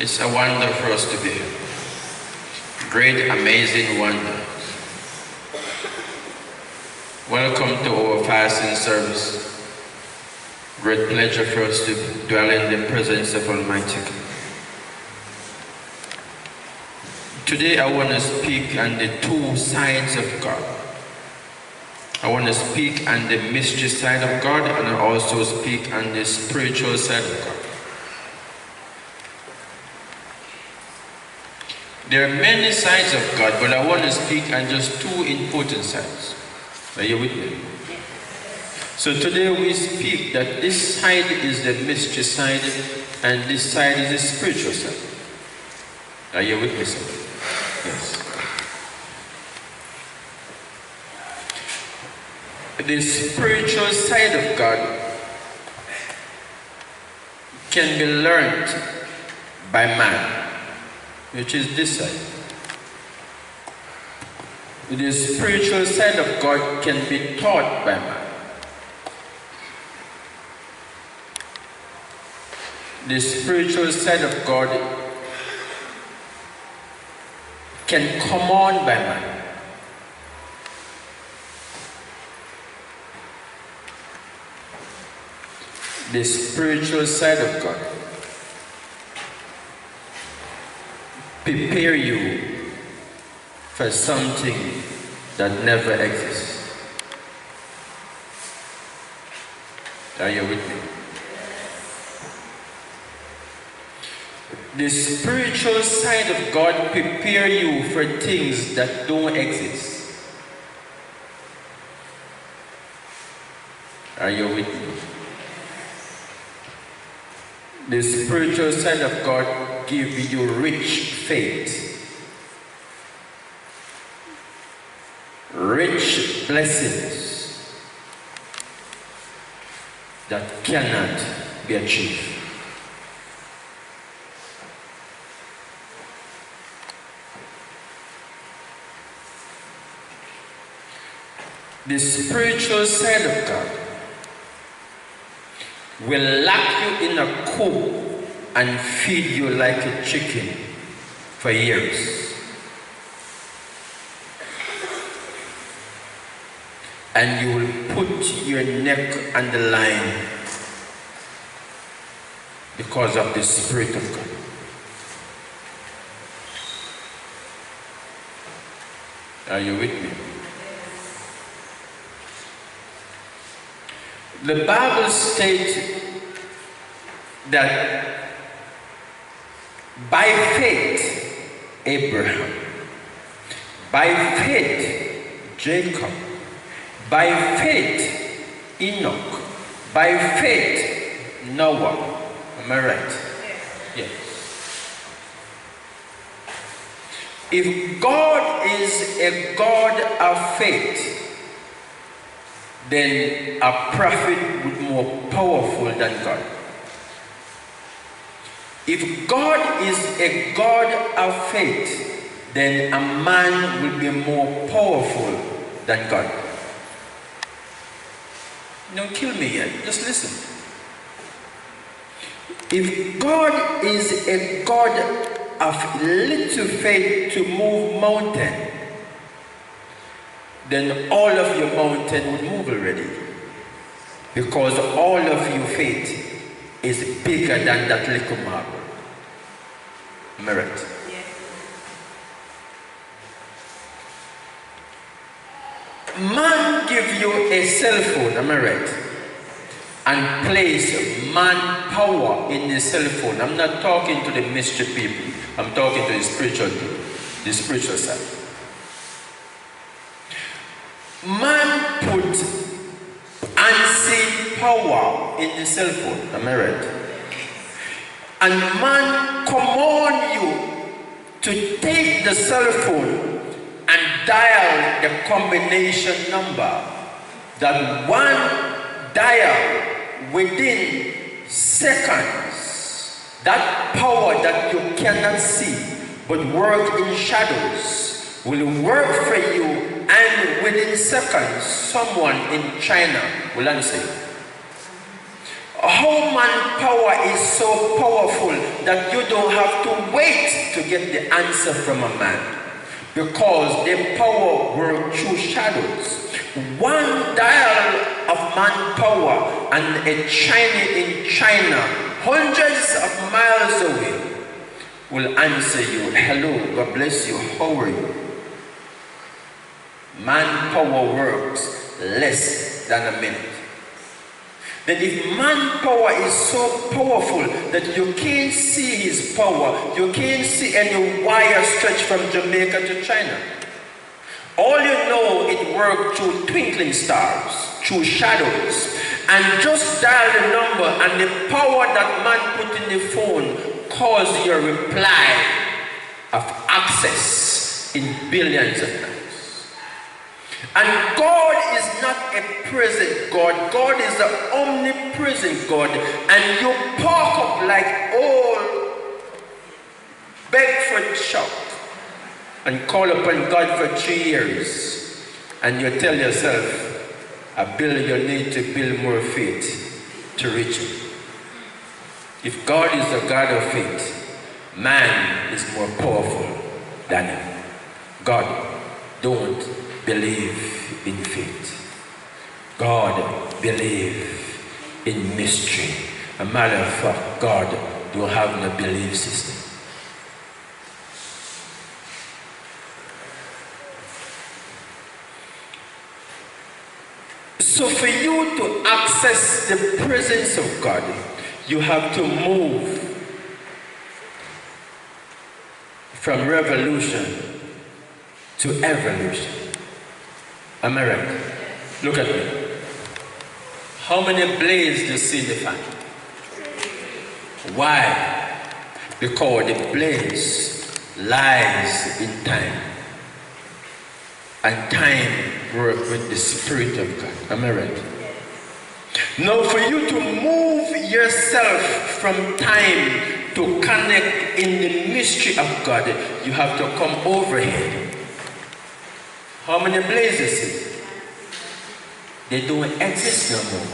It's a wonder for us to be here. Great, amazing wonder. Welcome to our fasting service. Great pleasure for us to dwell in the presence of Almighty God. Today I want to speak on the two sides of God. I want to speak on the mystery side of God, and I also speak on the spiritual side of God. There are many sides of God, but I want to speak on just two important sides. Are you with me? So today we speak that this side is the mystery side and this side is the spiritual side. Are you with me, sir? Yes. The spiritual side of God can be learned by man, which is this side. The spiritual side of God can be taught by man. The spiritual side of God can come on by man. The spiritual side of God prepare you for something that never exists. Are you with me? The spiritual side of God prepare you for things that don't exist. Are you with me? The spiritual side of God gives you rich faith, rich blessings that cannot be achieved. The spiritual side of God will lock you in a coop and feed you like a chicken for years. And you will put your neck on the line because of the Spirit of God. Are you with me? The Bible states that by faith, Abraham, by faith, Jacob, by faith, Enoch, by faith, Noah. Am I right? Yes. If God is a God of faith, then a prophet would be more powerful than God. If God is a God of faith, then a man will be more powerful than God. Don't kill me yet, just listen. If God is a God of little faith to move mountain, then all of your mountain would move already. Because all of your faith is bigger than that little marble. Am I right? Yes. Man give you a cell phone, am I right? And place manpower in the cell phone. I'm not talking to the mystery people. I'm talking to the spiritual people, the spiritual side. Man put unseen power in the cell phone, am I right? And man command you to take the cell phone and dial the combination number. That one dial within seconds, that power that you cannot see but work in shadows will work for you. And within seconds, someone in China will answer you. How manpower is so powerful that you don't have to wait to get the answer from a man, because the power works through shadows. One dial of manpower and a Chinese in China, hundreds of miles away, will answer you, hello, God bless you, how are you? Manpower works less than a minute. Then if manpower is so powerful that you can't see his power, you can't see any wire stretch from Jamaica to China. All you know, it worked through twinkling stars, through shadows. And just dial the number, and the power that man put in the phone cause your reply of access in billions of times. And God is not a present God. God is the omnipresent God. And you park up like old Bedford shop and call upon God for 3 years. And you tell yourself, I build, you need to build more faith to reach it. If God is the God of faith, man is more powerful than him. God don't believe in faith. God believe in mystery. A matter of fact, God don't have no belief system. So for you to access the presence of God, you have to move from revolution to evolution. Am I right? Look at me. How many blades do you see in the fan? Why? Because the blaze lies in time. And time works with the Spirit of God. Am I right? Now for you to move yourself from time to connect in the mystery of God, you have to come overhead. How many blazes? They don't exist no more.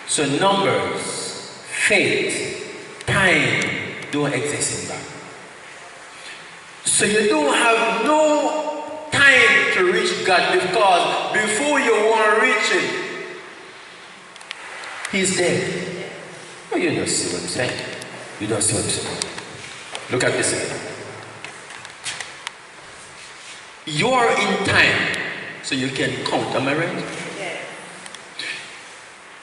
So numbers, faith, time don't exist in God. So you don't have no time to reach God, because before you want to reach Him, He's dead. Oh, you don't see what I'm saying. You don't see what I'm saying. Look at this again. You're in time, so you can count. Am I right? Yes.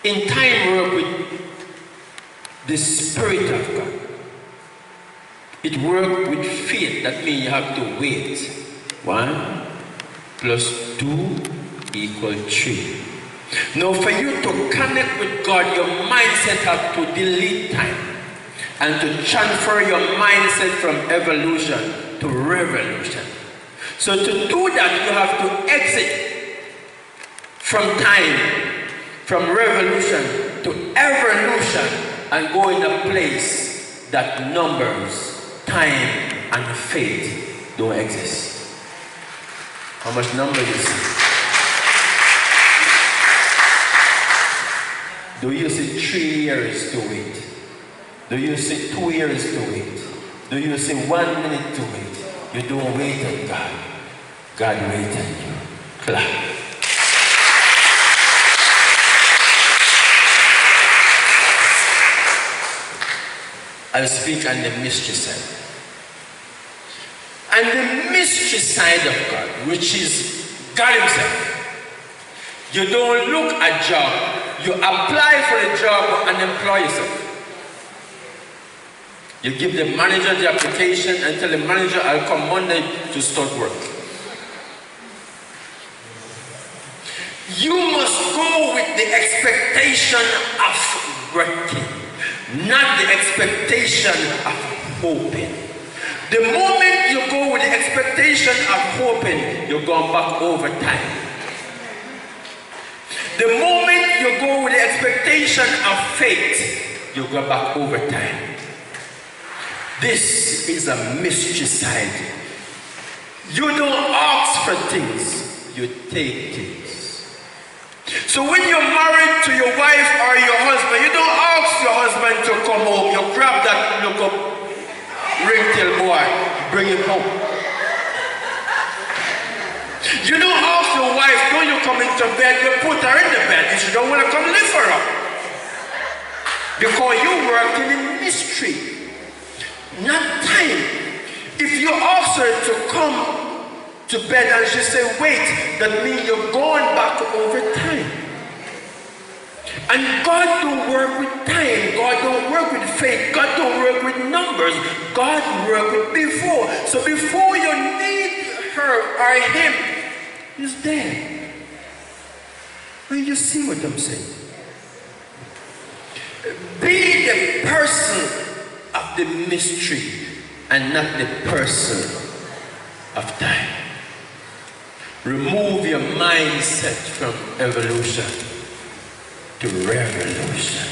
In time, work with the Spirit of God. It works with faith. That means you have to wait. 1 plus 2 equals 3. Now, for you to connect with God, your mindset has to delete time and to transfer your mindset from evolution to revolution. So to do that, you have to exit from time, from revolution to evolution, and go in a place that numbers, time, and faith don't exist. How much number you see? Do you see 3 years to wait? Do you see 2 years to wait? Do you see 1 minute to wait? You don't wait on God. God waits on you. Clap. I'll speak on the mystery side. And the mystery side of God, which is God Himself. You don't look at job. You apply for a job and employ yourself. You give the manager the application and tell the manager, I'll come Monday to start work. You must go with the expectation of working, not the expectation of hoping. The moment you go with the expectation of hoping, you're going back over time. The moment you go with the expectation of faith, you go back over time. This is a mystery side. You don't ask for things, you take things. So when you're married to your wife or your husband, you don't ask your husband to come home. You grab that look up ringtail boy, bring him home. You don't ask your wife, when you come into bed, you put her in the bed. If you don't want to come live her up. Because you're working in mystery, not time. If you ask her to come to bed and she say, wait, that means you're going back over time. And God don't work with time. God don't work with faith. God don't work with numbers. God work with before. So before you need her or him, he's there. And you see what I'm saying? Be the person of the mystery and not the person of time. Remove your mindset from evolution to revolution.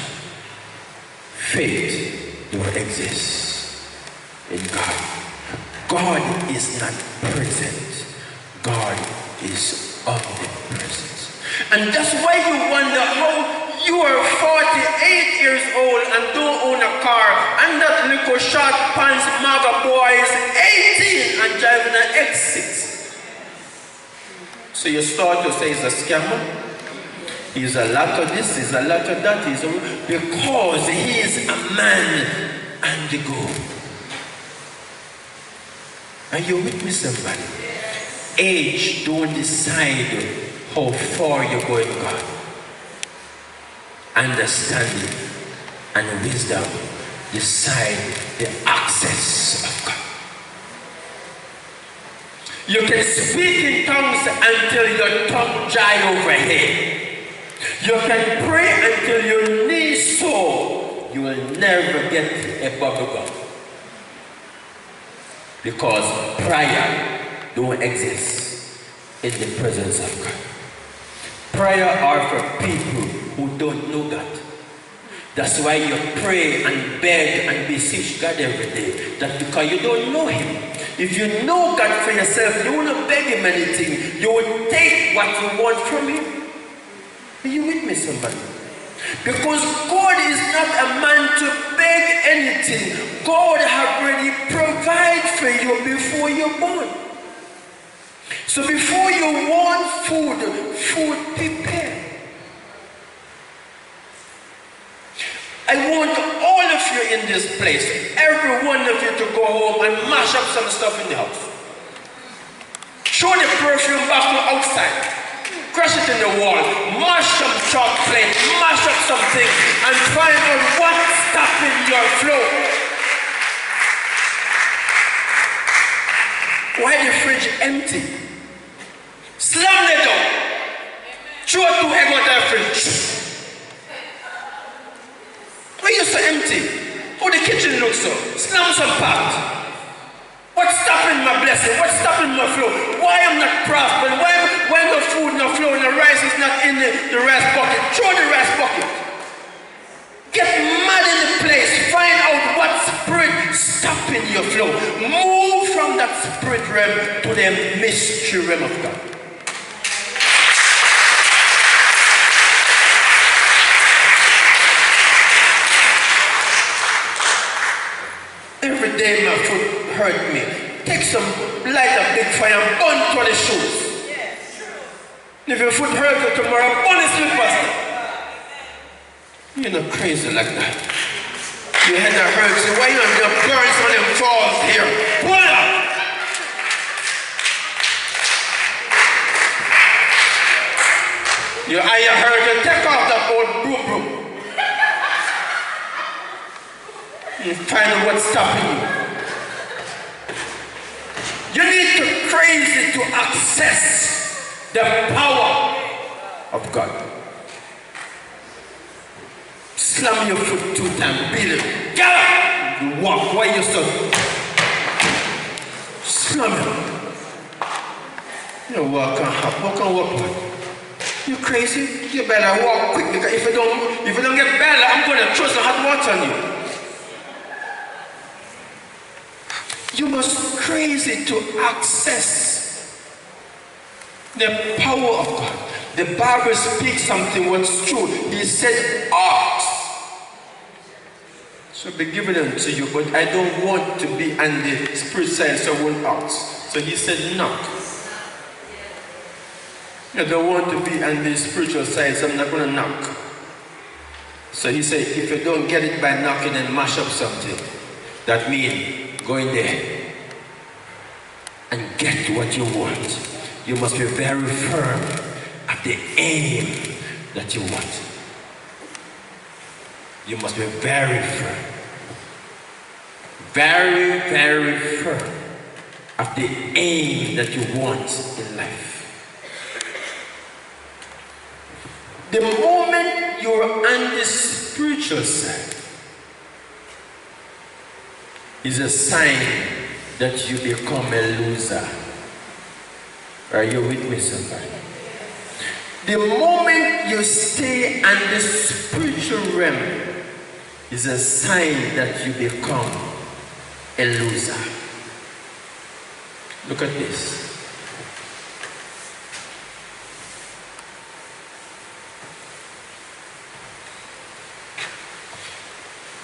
Faith don't exist in God. God is not present. God is omnipresent. And that's why you wonder how you are 48 years old and don't own a car, and that little short pants maga boy is 18 and driving an X6. So you start to say he's a scammer, he's a lot of this, he's a lot of that, because he is a man and the go. Are you with me, somebody? Age don't decide how far you're going, God. Understanding and wisdom decide the access of God. You can speak in tongues until your tongue dry overhead. You can pray until your knees sore. You will never get a bubble gum. Because prayer don't exist in the presence of God. Prayer are for people who don't know God. That's why you pray and beg and beseech God every day. That's because you don't know him. If you know God for yourself, you won't beg him anything. You will take what you want from him. Are you with me, somebody? Because God is not a man to beg anything. God has already provided for you before you're born. So before you want food prepared. I want all of you in this place, every one of you, to go home and mash up some stuff in the house. Throw the perfume back to outside. Crush it in the wall. Mash some chocolate, mash up something, and find out what's stopping your flow. Why the fridge empty? Slam the door. Throw 2 eggs out of the fridge. Why are you so empty? How the kitchen looks so? Slam some pot. What's stopping my blessing? What's stopping my flow? Why I'm not prospering? Why the food not flowing? The rice is not in the rice bucket. Throw the rice bucket. Get mad in the place. Find out what spirit stopping your flow. Move from that spirit realm to the mystery realm of God. Every day my foot hurt me. Take some light a big fire and burn to the shoes. If your foot hurts you tomorrow, burn the slippers. You're not crazy like that. Your head hurts you. Why you have your burns on them falls here? Pull it up. Your eye hurt you. Take off that old broom. You find out what's stopping you. You need to crazy to access the power of God. Slam your foot 2 times, beat it. Get up! You walk. Why you so? Slam it. You walk and hop. Walk and walk. You crazy? You better walk quick, because if you don't get better, I'm going to throw some hot water on you. You must crazy to access the power of God. The Bible speaks something what's true. He said, ask. So be given unto you, but I don't want to be on the spirit side, so I won't ask. So he said, knock. I don't want to be on the spiritual side, so I'm not going to knock. So he said, if you don't get it by knocking and mash up something, that means go in there and get what you want. You must be very firm at the aim that you want. You must be very firm. Very, very firm at the aim that you want in life. The moment you're on the spiritual side is a sign that you become a loser. Are you with me, somebody? The moment you stay on the spiritual realm is a sign that you become a loser. Look at this.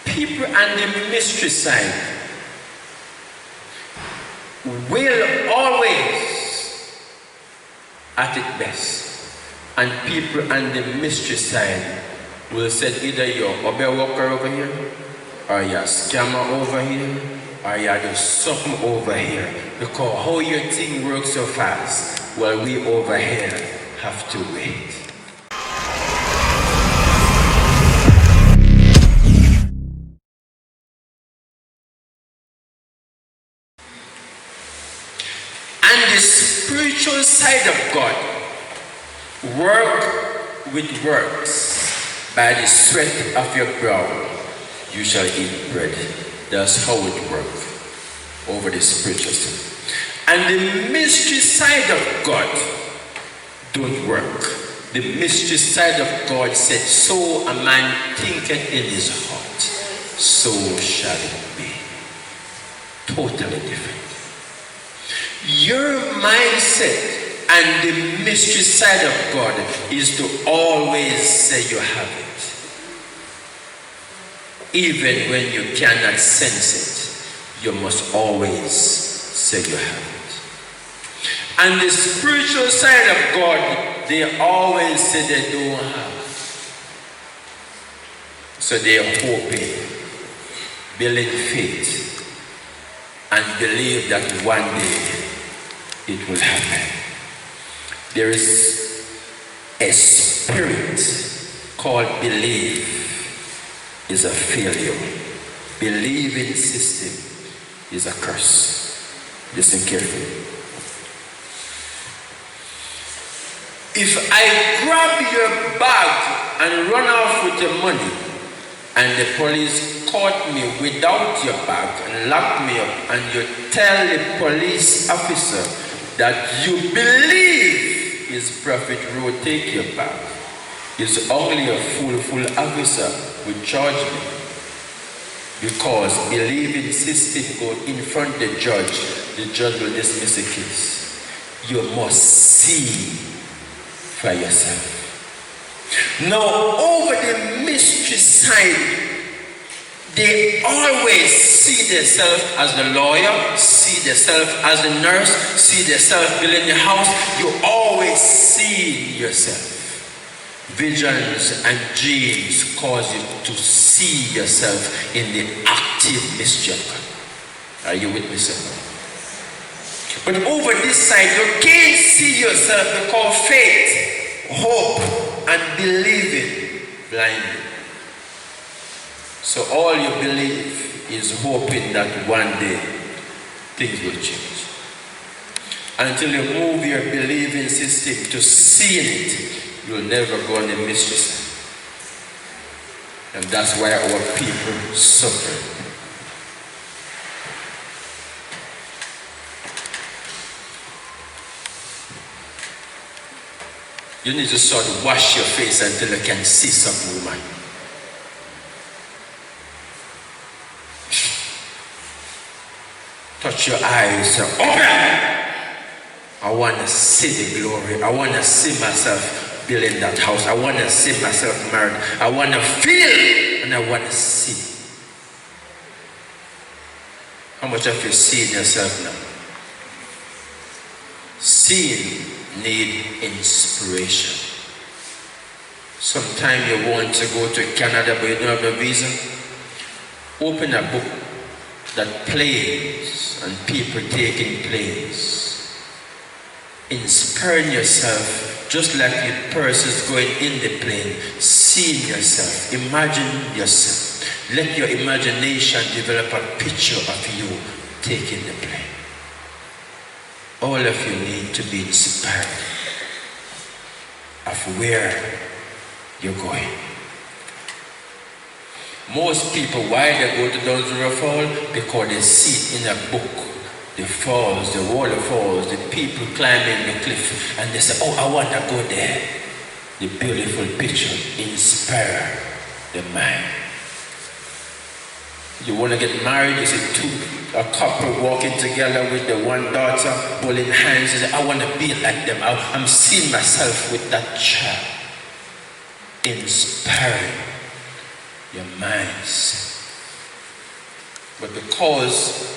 People on the mystery side will always at its best, and people on the mystery side will say either you're a bear worker over here, or you're a scammer over here, or you're just something over here, because how your thing works so fast, while we over here have to wait. And the spiritual side of God, work with works. By the sweat of your brow, you shall eat bread. That's how it works over the spiritual side. And the mystery side of God don't work. The mystery side of God said, so a man thinketh in his heart, so shall it be. Totally different. Your mindset and the mystery side of God is to always say you have it. Even when you cannot sense it, you must always say you have it. And the spiritual side of God, they always say they don't have. So they are hoping, building faith, and believe that one day it will happen. There is a spirit called belief is a failure. Believing system is a curse. Listen carefully. If I grab your bag and run off with your money, and the police caught me without your bag and locked me up, and you tell the police officer that you believe is Prophet Rowe take your bag, it's only a fool officer will charge me, because believing system go in front of the judge will dismiss the case. You must see for yourself. Now over the mystery side, they always see themselves as the lawyer, see themselves as the nurse, see themselves building the house. You always see yourself. Visions and dreams cause you to see yourself in the active mystery of God. Are you with me, sir? But over this side, you can't see yourself because faith, hope, and believing blindly. So all you believe is hoping that one day things will change. Until you move your believing system to seeing it, you'll never go on the mystery side. And that's why our people suffer. You need to sort of wash your face until you can see something, woman. Touch your eyes, open! I want to see the glory. I want to see myself building that house. I want to see myself married. I want to feel and I want to see. How much have you seen yourself now? Seeing need inspiration. Sometime you want to go to Canada but you don't have a visa. Open a book that plays and people taking plays. Inspiring yourself just like the person going in the plane. Seeing yourself. Imagine yourself. Let your imagination develop a picture of you taking the plane. All of you need to be inspired of where you're going. Most people, why they go to those river falls? Because they see in a book the falls, the waterfalls, the people climbing the cliff, and they say, oh, I want to go there. The beautiful picture inspire the mind. You want to get married, you see a couple walking together with the one daughter holding hands. You say, I want to be like them. I'm seeing myself with that child. Inspiring your minds. But because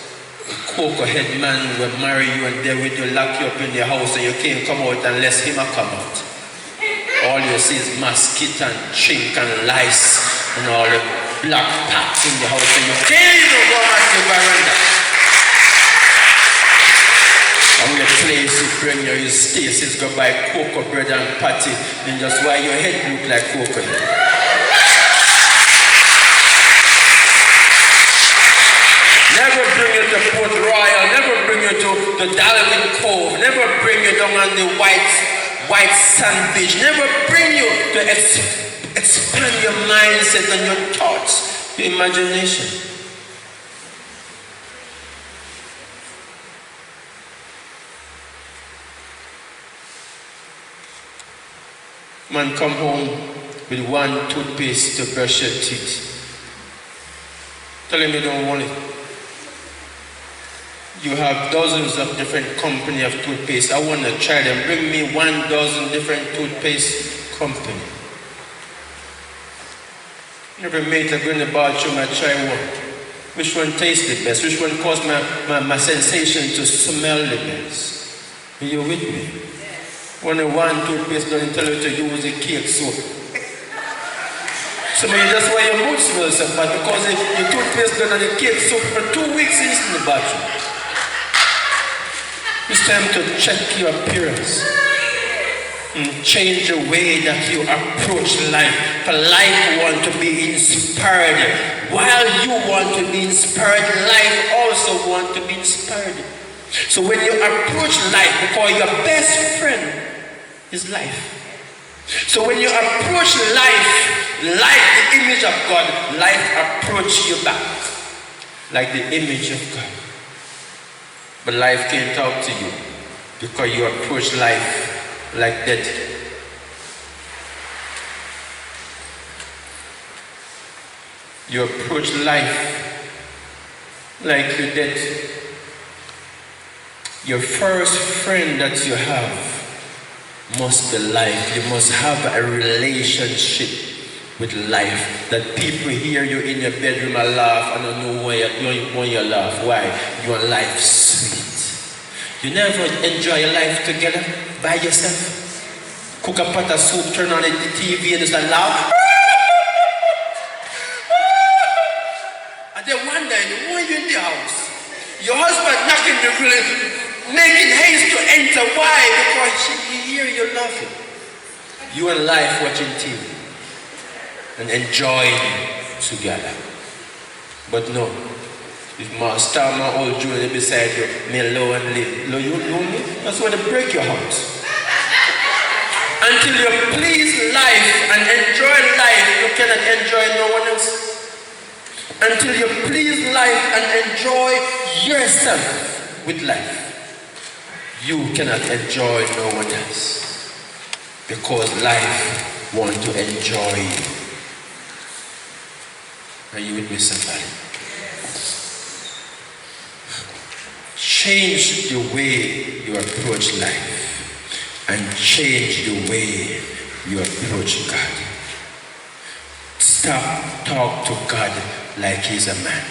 a cocoa-head man will marry you and they will lock you up in the house and you can't come out unless him come out. All you see is mosquito and chink and lice and all the black packs in the house and you can't even go out the veranda. And the place you bring your stasis, go buy cocoa bread and patty and just why your head look like cocoa. Never bring you to Port Royal, never bring you to the Darwin Cove, never bring you down on the white sand beach, never bring you to expand your mindset and your thoughts, your imagination. Man come home with one toothpaste to brush your teeth. Tell him you don't want it. You have dozens of different company of toothpaste. I want to try them. Bring me 1 dozen different toothpaste company. Every mate I go in the bathroom, I try one. Which one tastes the best? Which one causes my sensation to smell the best? Are you with me? When one toothpaste doesn't tell you to use a cake soap. So maybe that's why your mood smells so bad, because if your toothpaste done on the cake soap for 2 weeks it's in the bathroom. It's time to check your appearance and change the way that you approach life. For life want to be inspired. While you want to be inspired, life also want to be inspired. So when you approach life, because your best friend is life. So when you approach life, like the image of God, life approach you back like the image of God. But life can't talk to you because you approach life like that. You approach life like you did. Your first friend that you have must be life. You must have a relationship with life. That people hear you in your bedroom and laugh and don't know why you laugh. Why? Your life sweet. You never enjoy your life together by yourself. Cook a pot of soup, turn on the TV and just laugh. And then one day, when you're in the house, your husband knocking the grill, making haste to enter. Why? Because he hear you laughing. You and life watching TV and enjoying together. But no, if my star, my old Julie beside you, me low and live. Low, you know me? That's why they break your heart. Until you please life and enjoy life, you cannot enjoy no one else. Until you please life and enjoy yourself with life, you cannot enjoy no one else. Because life wants to enjoy you. Are you with me, somebody? Change the way you approach life and change the way you approach God. Stop talk to God like he's a man.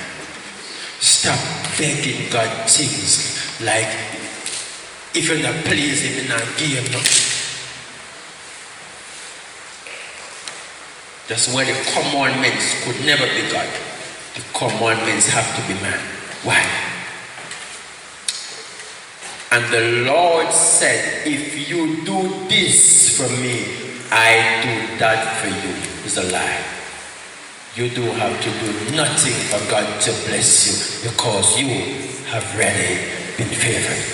Stop begging God things like if you're not please him, you're not give him nothing. That's why the commandments could never be God. The commandments have to be man. Why? And the Lord said, if you do this for me, I do that for you. It's a lie. You don't have to do nothing for God to bless you because you have already been favored.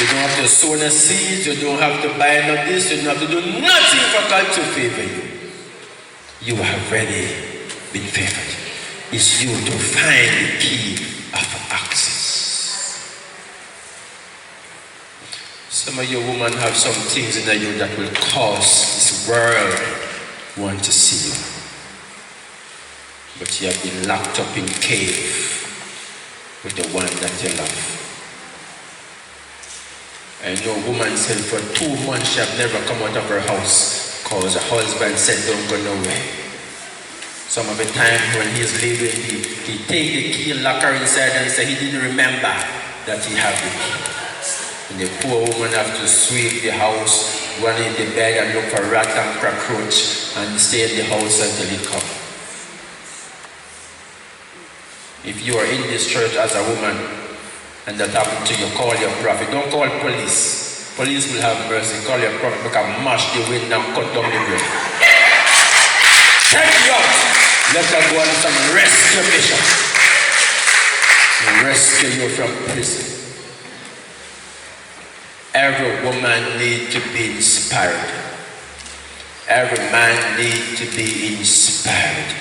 You don't have to sow the seeds, you don't have to buy no this, you don't have to do nothing for God to favor you. You have already been favored. It's you to find the key of access. Some of you women have some things in you that will cause this world want to see you. But you have been locked up in cave with the one that you love. I know a woman said for 2 months she had never come out of her house because her husband said don't go nowhere. Some of the time when he's leaving, he take the key and lock her inside and say he didn't remember that he had the key. And the poor woman have to sweep the house, run in the bed and look for rat and cockroach and stay in the house until he comes. If you are in this church as a woman, and that happened to you, call your prophet. Don't call police. Police will have mercy. Call your prophet because mash the wind and cut down the ground. Take you out. Let her go on some rescue mission. Rescue you from prison. Every woman needs to be inspired. Every man needs to be inspired.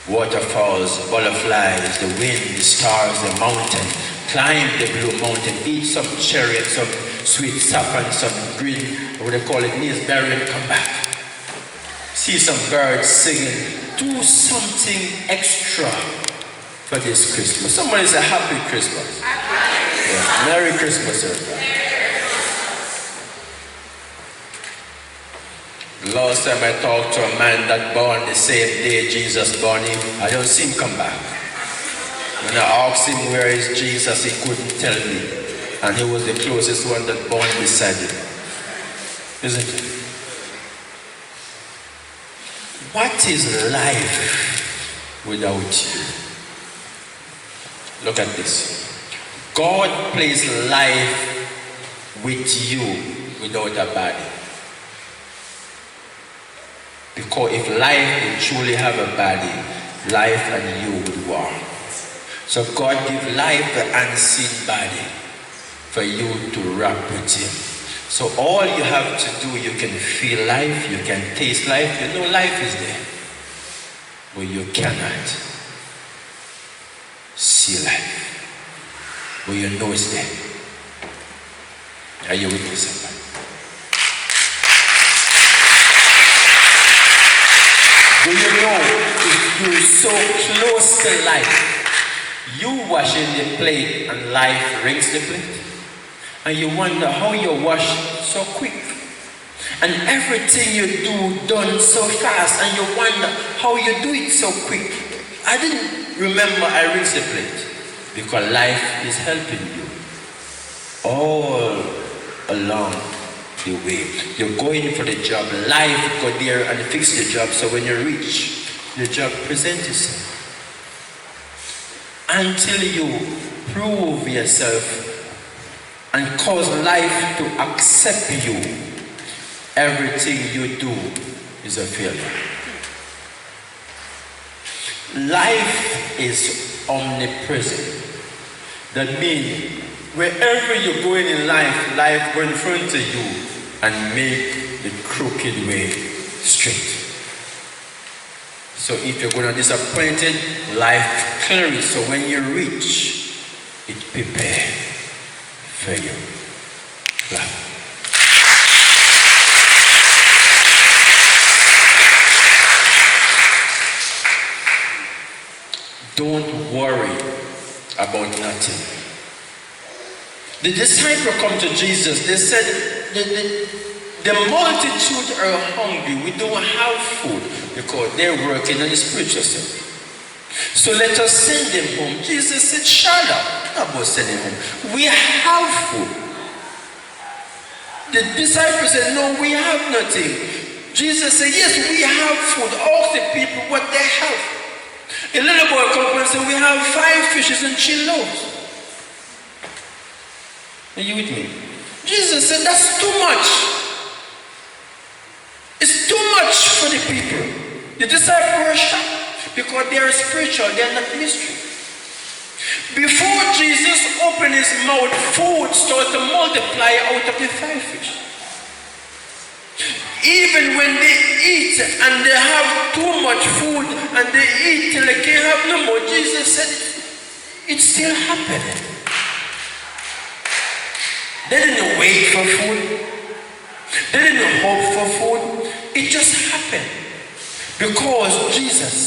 Waterfalls, butterflies, the wind, the stars, the mountain. Climb the blue mountain, eat some cherry and some sweet sap and some green, what they call it, berry and come back. See some birds singing. Do something extra for this Christmas. Somebody say Happy Christmas. Yeah. Merry Christmas, everybody. Last time I talked to a man that born the same day Jesus born him, I don't see him come back. When I asked him where is Jesus, he couldn't tell me. And he was the closest one that born beside him. Isn't it? What is life without you? Look at this. God plays life with you without a body. Because if life would truly have a body, life and you would war. So God gives life the unseen body for you to wrap with him. So all you have to do, you can feel life, you can taste life, you know life is there. But you cannot see life. But you know it's there. Are you with me, somebody? Do you know if you're so close to life, you washing the plate and life rings the plate? And you wonder how you wash so quick. And everything you do done so fast. And you wonder how you do it so quick. I didn't remember I rinsed the plate. Because life is helping you. All along the way. You're going for the job. Life go there and fix the job. So when you reach, the job presents itself. Until you prove yourself and cause life to accept you, everything you do is a failure. Life is omnipresent. That means wherever you're going in life, life will in front of you and make the crooked way straight. So if you're going to disappointed, life clears. So when you reach, it prepares for you. Clap. Don't worry about nothing. The disciple come to Jesus. They said, the multitude are hungry. We don't have food because they're working on the spiritual side. So let us send them home. Jesus said, shut up. Not about sending home. We have food. The disciples said, no, we have nothing. Jesus said, yes, we have food. Ask the people what they have. A little boy comes and said, we have 5 fishes and 3 loaves. Are you with me? Jesus said, that's too much. It's too much for the people. The disciples were shocked because they are spiritual, they are not mystery. Before Jesus opened his mouth, food started to multiply out of the 5 fish. Even when they eat and they have too much food and they eat till they can't have no more, Jesus said, it's still happening. They didn't wait for food. They didn't hope for food. It just happened. Because Jesus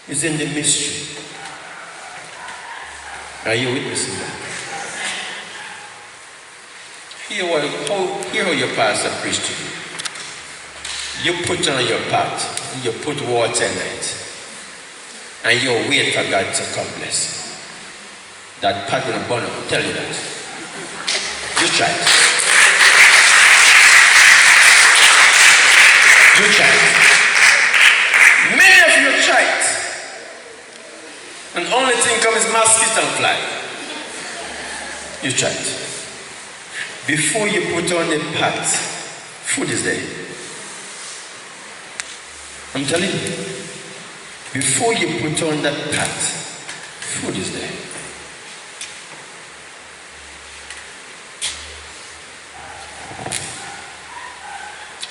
is in the mystery. Are you witnessing that? Hear how your pastor preached to you. You put on your pot, you put water in it, and you wait for God to come bless you. That pot will burn up, tell you that. You try it. You try it. Many of you try it. And the only thing comes is mosquito and fly. You try it. Before you put on the pot, food is there. I'm telling you. Before you put on that pot, food is there.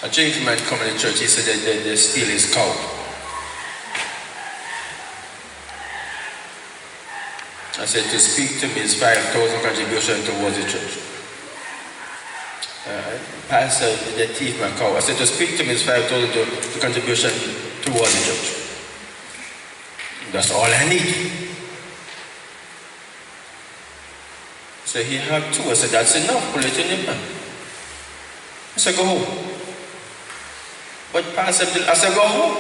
A gentleman come in the church, he said that they steal his cow. I said, to speak to me is 5,000 contribution towards the church. Pastor, they thief my cow. I said, to speak to me is 5,000 to contribution towards the church. That's all I need. So he had 2. I said, that's enough. Put it in your bank. I said, go home. But Pastor, I said, go home.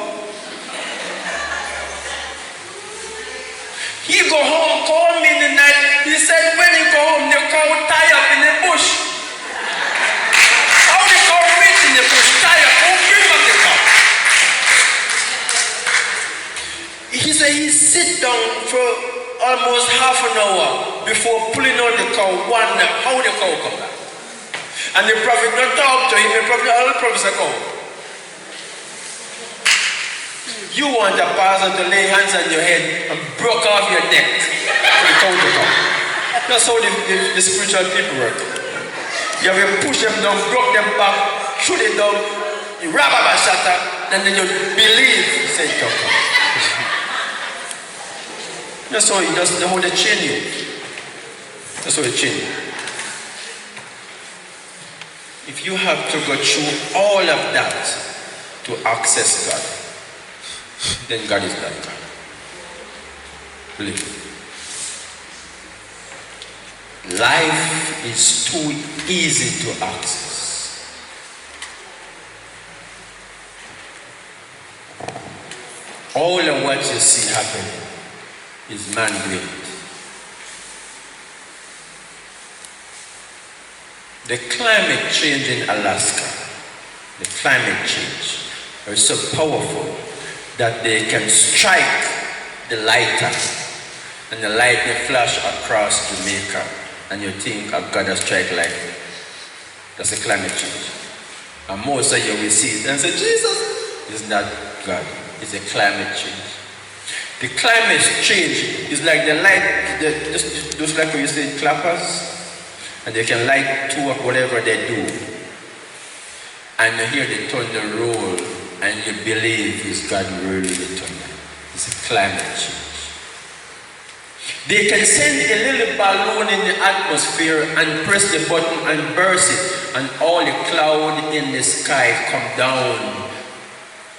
He go home, call me in the night. He said, when he go home, the cow tie up in the bush. How the cow reach in the bush, tie up, who bring up the cow? He said he sit down for almost half an hour before pulling out the cow, wonder how the cow come back. And the prophet don't talk to him, all the prophets are go. You want a pastor to lay hands on your head and broke off your neck for the cow to come. That's how the spiritual people work. You have to push them down, broke them back, shoot it down, you rub up a shatter, and then you believe he said come. That's how they chain you. That's how they chain you. If you have to go through all of that to access God, then God is not God. Believe me. Life is too easy to access. All of what you see happening is man-made. The climate change in Alaska, the climate change, is so powerful that they can strike the lighter and the light will flash across Jamaica and you think of God has strike lightning. That's a climate change. And most of you will see it and say, Jesus is not God, it's a climate change. The climate change is like the light, just like when you say clappers, and they can light 2 or whatever they do. And you hear the thunder roll, and you believe it's God rolling the thunder. It's a climate change. They can send a little balloon in the atmosphere and press the button and burst it, and all the cloud in the sky come down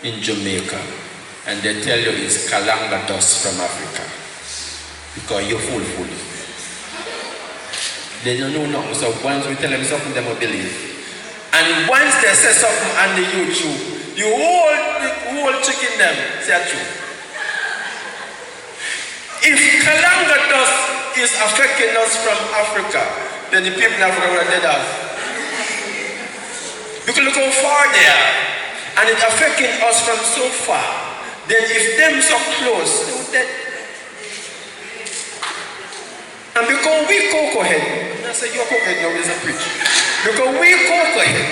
in Jamaica. And they tell you it's Kalanga dust from Africa. Because you're full. They don't know nothing. So once we tell them something, they will believe. And once they say something on the YouTube, you whole chicken them say true. If Kalanga dust is affecting us from Africa, then the people in Africa will dead off. Because look how far they are. And it's affecting us from so far. Then if them so close, they will dead. And because we cocoa head, I say your cocoa head now is a preach. Because we cocoa head,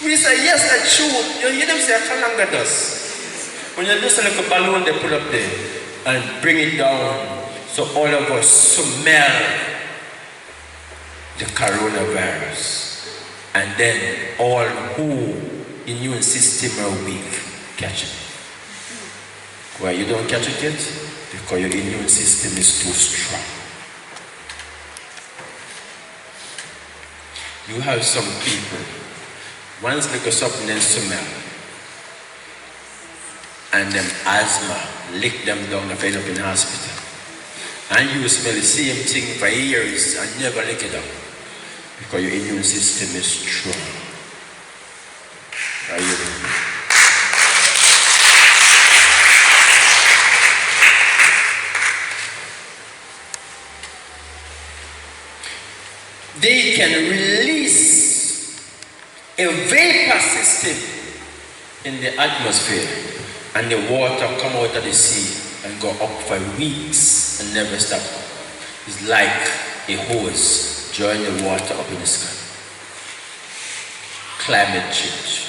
we say yes, that's true. You hear them say Kalanga dust. When you do a little balloon they put up there and bring it down so all of us smell the coronavirus. And then all who immune system are weak catch it. Why you don't catch it yet? Because your immune system is too strong. You have some people, once they go something they smell, and them asthma lick them down and end up in the hospital. And you smell the same thing for years and never lick it up. Because your immune system is strong. Are you ready? They can release a vapor system in the atmosphere and the water come out of the sea and go up for weeks and never stop. It's like a hose drawing the water up in the sky. Climate change.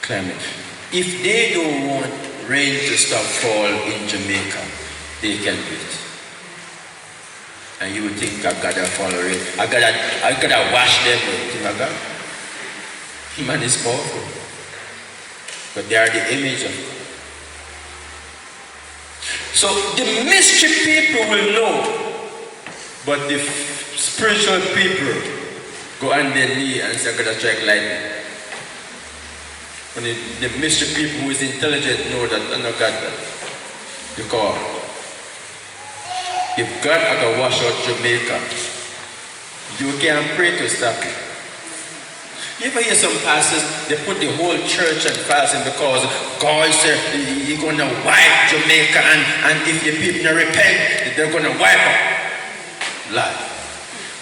Climate. If they don't want rain to stop fall in Jamaica, they can do it. And you would think I gotta follow rain. I gotta wash them. Think I got? Man is powerful. But they are the image of God. So the mystery people will know, but the spiritual people go on their knee and say, I'm going to strike lightning. And the mystery people who is intelligent know that I know God that. Because if God had to wash out Jamaica, you can't pray to stop it. You ever hear some pastors, they put the whole church and fasting because God said he's going to wipe Jamaica and if the people don't repent, they're going to wipe them. Lie.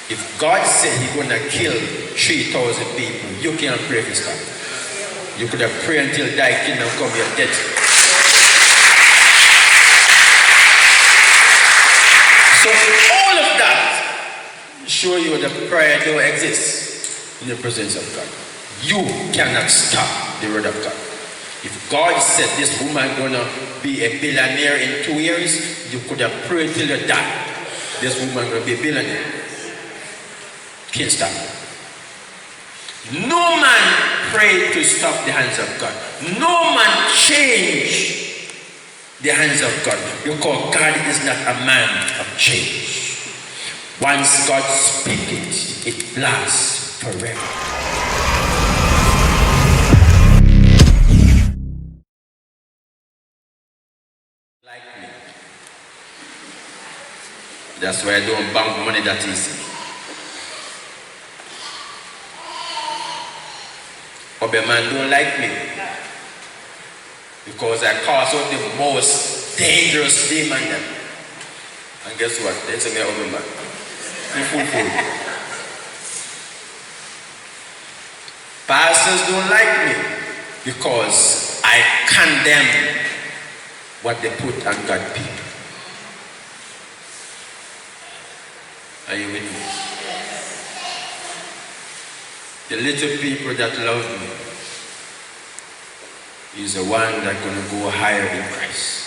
If God said he's going to kill 3,000 people, you can't pray for stop. You could have prayed until thy kingdom come, you're dead. So all of that show you that prayer don't exist in the presence of God. You cannot stop the word of God. If God said this woman gonna be a billionaire in 2 years, you could have prayed till you die. This woman gonna be a billionaire. Can't stop. No man prayed to stop the hands of God. No man changed the hands of God, because God is not a man of change. Once God speaks it lasts forever. Like me. That's why I don't bank money that easy. But the man don't like me because I cast out the most dangerous demon them. And guess what? They say me over man. You fool. Pastors don't like me because I condemn what they put on God's people. Are you with me? The little people that love me is the one that's going to go higher in Christ.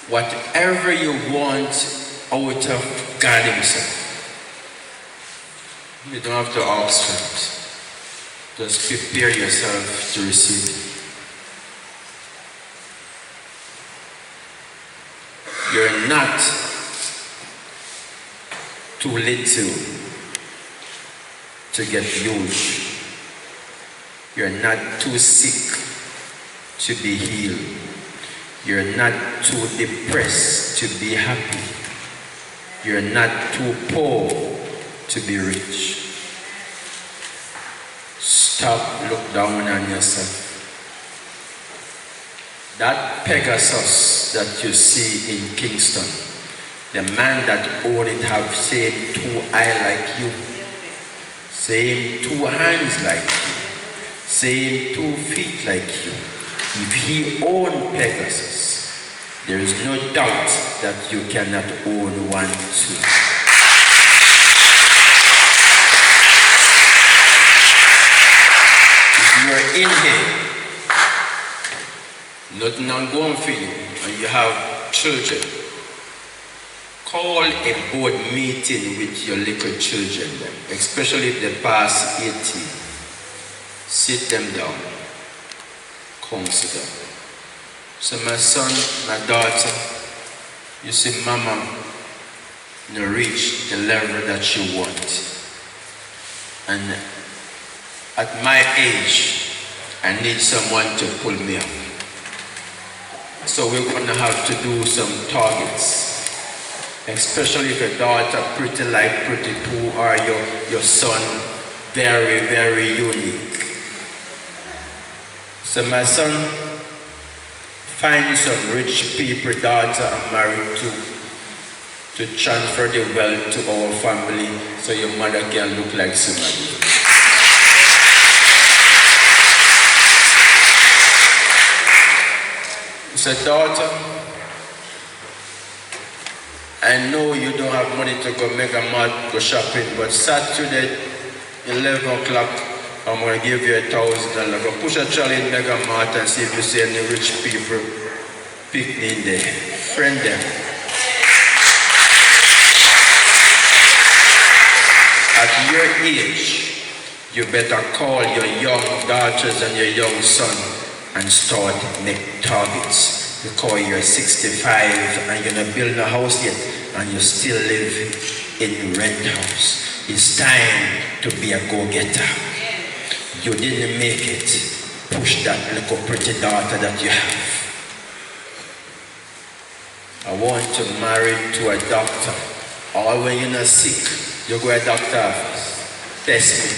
Whatever you want out of God himself, you don't have to ask for it. Just prepare yourself to receive it. You're not too little to get huge. You're not too sick to be healed. You're not too depressed to be happy. You're not too poor to be rich. Stop, look down on yourself. That Pegasus that you see in Kingston, the man that owned it have same 2 eyes like you, same 2 hands like you, same 2 feet like you. If he owned Pegasus, there is no doubt that you cannot own one too. If you are in here, nothing ongoing for you, and you have children, call a board meeting with your little children, especially if they pass 18. Sit them down, counsel them. So my son, my daughter, you see mama you reach the level that you want. And at my age, I need someone to pull me up. So we're going to have to do some targets, especially if your daughter pretty like pretty poor or your son very, very unique. So my son, find some rich people daughter I'm married to transfer the wealth to our family so your mother can look like somebody. So daughter, I know you don't have money to go Mega Mart, go shopping, but Saturday, 11 o'clock, I'm going to give you $1,000. Go push a trolley in Mega Mart and see if you see any rich people picnic there. Friend them. At your age, you better call your young daughters and your young son and start make targets. Because you're 65 and you're not building a house yet and you still live in rent house. It's time to be a go-getter. You didn't make it. Push that little pretty daughter that you have. I want to marry to a doctor. Or when you're not sick, you go to a doctor office. Test me.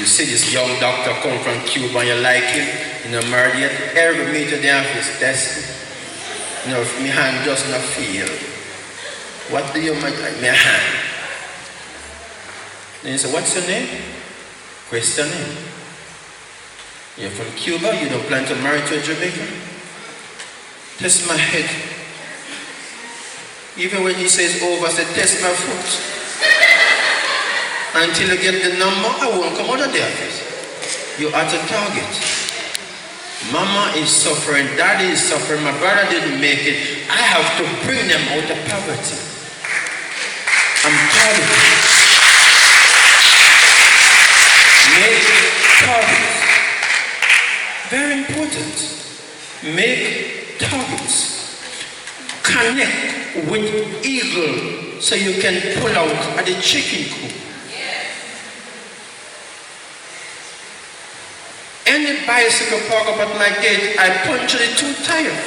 You see this young doctor come from Cuba and you like him, you know, married yet. Every meet to the office, test me. You know, if my hand does not feel. What do you make my hand? Then you say, what's your name? Question name. You're from Cuba, you don't plan to marry to a Jamaican? Test my head. Even when he says over, I say, test my foot. Until you get the number, I won't come out of the office. You're at a target. Mama is suffering, daddy is suffering, my brother didn't make it. I have to bring them out of poverty. I'm targeting. Make targets. Very important. Make targets. Connect with eagle so you can pull out at the chicken coop. Any bicycle park up at my gate, I puncture the 2 tires.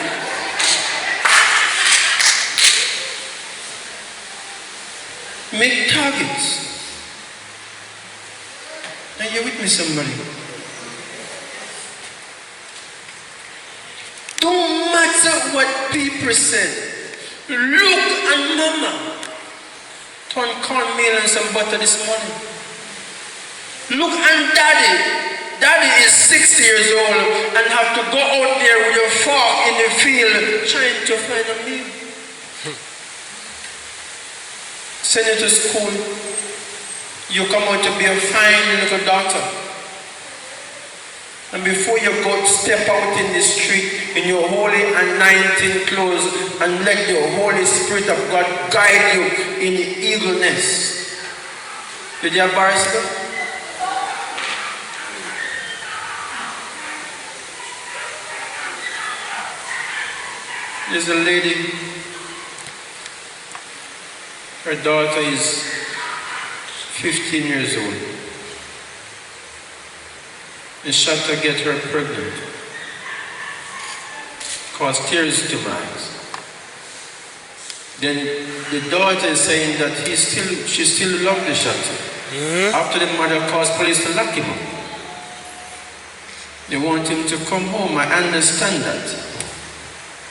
Make targets. Are you with me, somebody? Don't matter what people say. Look at mama. Turn cornmeal and some butter this morning. Look at daddy. Daddy is 60 years old and have to go out there with your fork in the field trying to find a meal. Send you to school. You come out to be a fine little daughter. And before you go step out in the street in your holy anointing clothes and let the Holy Spirit of God guide you in the eagleness. Did you embarrass them? There's a lady, her daughter is 15 years old. He shot to get her pregnant. Caused tears to my eyes. Then the daughter is saying that she still loved the shot. After the mother calls police to lock him up. They want him to come home. I understand that.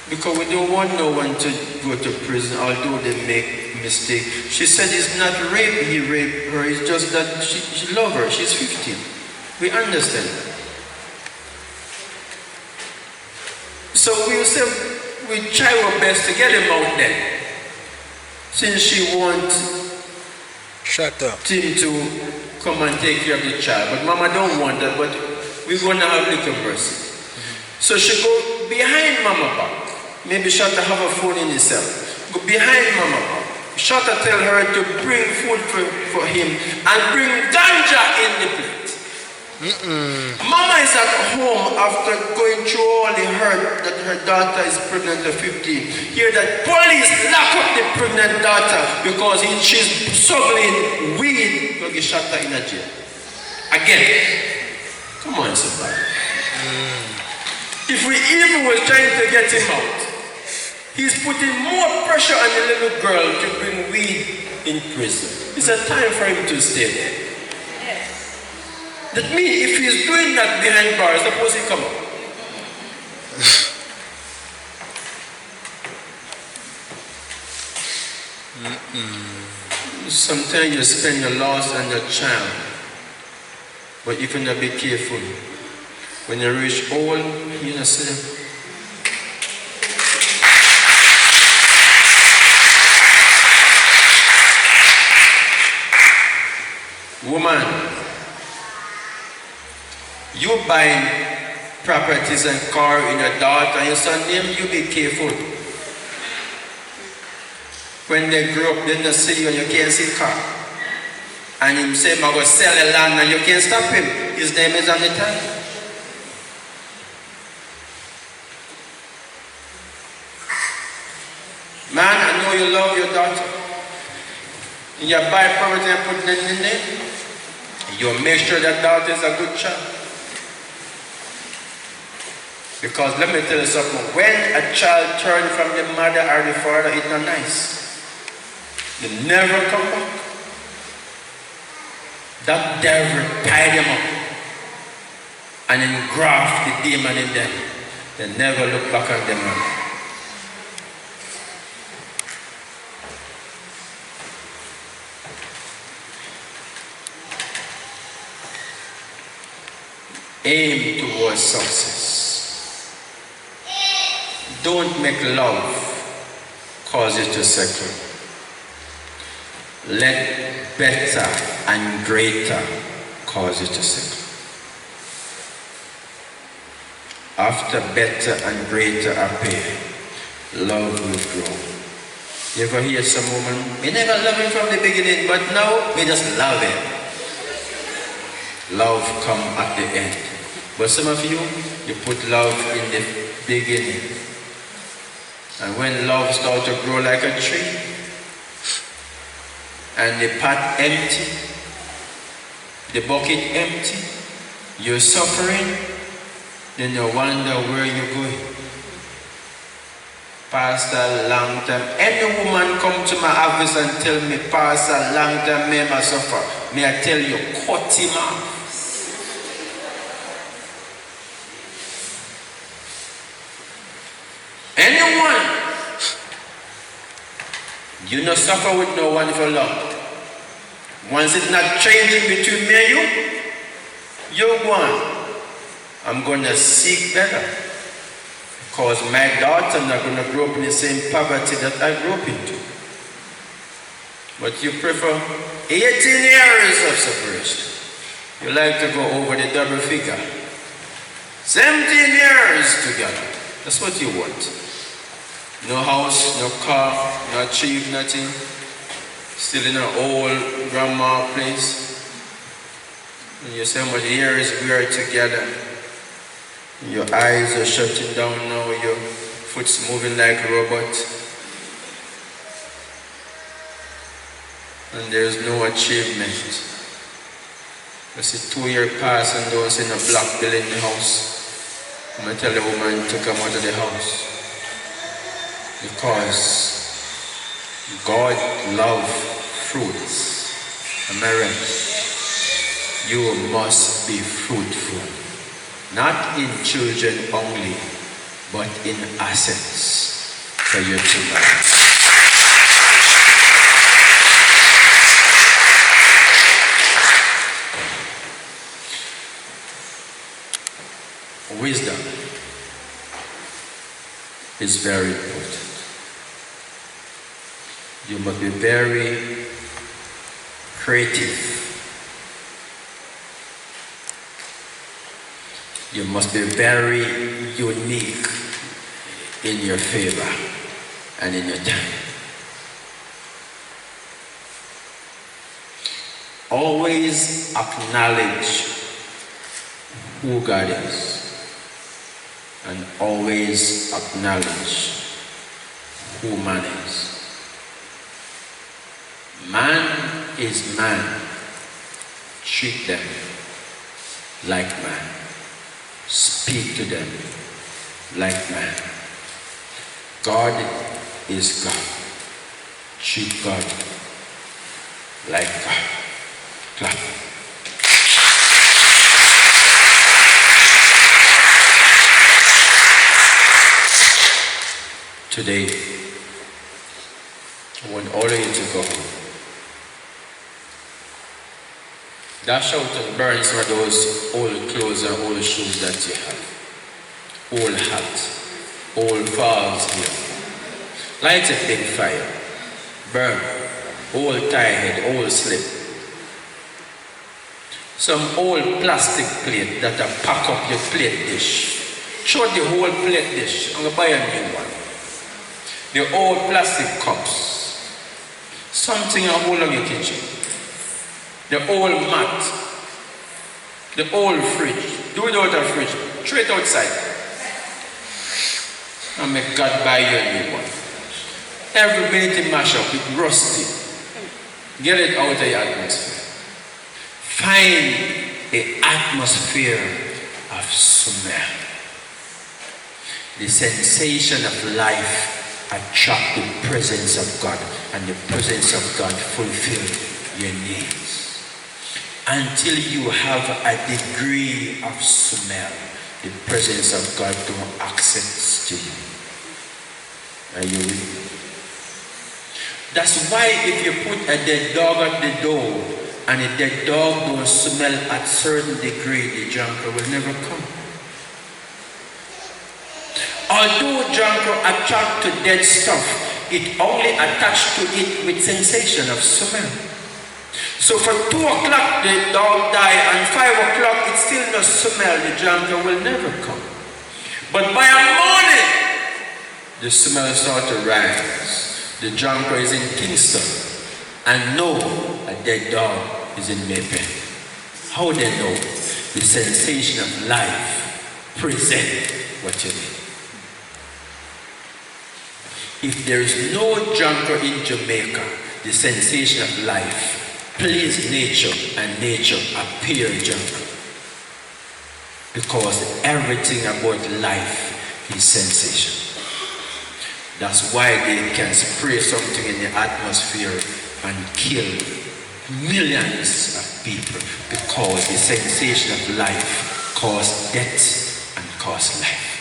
Because we don't want no one to go to prison, although they make mistakes. She said it's not rape, he raped her, it's just that she loves her, she's 15. We understand that. So we try our best to get him out there. Since she wants him to come and take care of the child. But Mama don't want that, but we're going to have little mercy. So she go behind Mama back. Maybe Shatta have a phone in himself. Go behind Mama back. Shatta tell her to bring food for him and bring ganja in the plate. Mama is at home after going through all the hurt that her daughter is pregnant at 15. Hear that police lock up the pregnant daughter because she's struggling weed to get Shatta in a jail. Again. Come on, somebody. If we even was trying to get him out, he's putting more pressure on the little girl to bring weed in prison. It's a time for him to stay there. That means if he's doing that behind bars, suppose he come out. Sometimes you spend your loss on your child, but you cannot be careful. When you reach old, you know, say, woman, you buying properties and car in your daughter and your son name, you be careful. When they grow up, they don't see you and you can't see car. And him say, I'm going to sell the land and you can't stop him. His name is on the title. Man, I know you love your daughter. You buy property and put it in there. You make sure that daughter is a good child. Because let me tell you something. When a child turns from the mother or the father, it's not nice. They never come back. That devil tied them up and engraft the demon in them. They never look back on them. Aim towards success. Don't make love cause you to settle. Let better and greater cause you to settle. After better and greater appear, love will grow. You ever hear some woman, we never love him from the beginning, but now we just love him. Love come at the end. But some of you put love in the beginning. And when love starts to grow like a tree, and the pot empty, the bucket empty, you're suffering, then you wonder where you're going. Pastor, long time. Any woman come to my office and tell me, Pastor, long time, may I suffer. May I tell you, cut him off. Anyone, you not suffer with no one for long. Once it's not changing between me and you, you're one. I'm going to seek better. Because my daughter not going to grow up in the same poverty that I grew up into. But you prefer 18 years of separation. You like to go over the double figure. 17 years together. That's what you want. No house, no car, no achieve nothing. Still in an old grandma place. And you say how much years we are together. Your eyes are shutting down now, your foot's moving like a robot. and there's no achievement. I see 2 years pass and don't see no black bill in the house. I'm going to tell the woman to come out of the house. Because God loves fruits. Am I right? You must be fruitful. Not in children only, but in assets for your children. Wisdom is very important. You must be very creative. You must be very unique in your favor and in your time. Always acknowledge who God is. And always acknowledge who man is. Man is man. Treat them like man. Speak to them like man. God is God. Treat God like God. Clap. Today, I want all of you to go home. Dash out and burn some of those old clothes and old shoes that you have. Old hat, old valves here. Light a big fire. Burn. Old tie head, old slip. Some old plastic plate that pack up your plate dish. Throw the whole plate dish. I'm going to buy a new one. The old plastic cups, something you hold on your kitchen, the old mat, the old fridge, do it out of fridge, throw it outside, and make God buy you a new one. Every minute mash up, it's rusty. Get it out of the atmosphere. Find the atmosphere of smell. The sensation of life attract the presence of God, and the presence of God fulfill your needs. Until you have a degree of smell, the presence of God don't access to you. Are you with me? That's why if you put a dead dog at the door, and if the dog don't smell at certain degree, the junker will never come. Although junker attract to dead stuff, it only attached to it with sensation of smell. So for 2 o'clock the dog die, and 5 o'clock it still no smell, the junker will never come. But by a morning, the smell start to rise. The junker is in Kingston and know a dead dog is in Maypen. How they know? The sensation of life present what you need. If there is no junker in Jamaica, the sensation of life please nature, and nature appear junker. Because everything about life is sensation. That's why they can spray something in the atmosphere and kill millions of people, because the sensation of life causes death and causes life.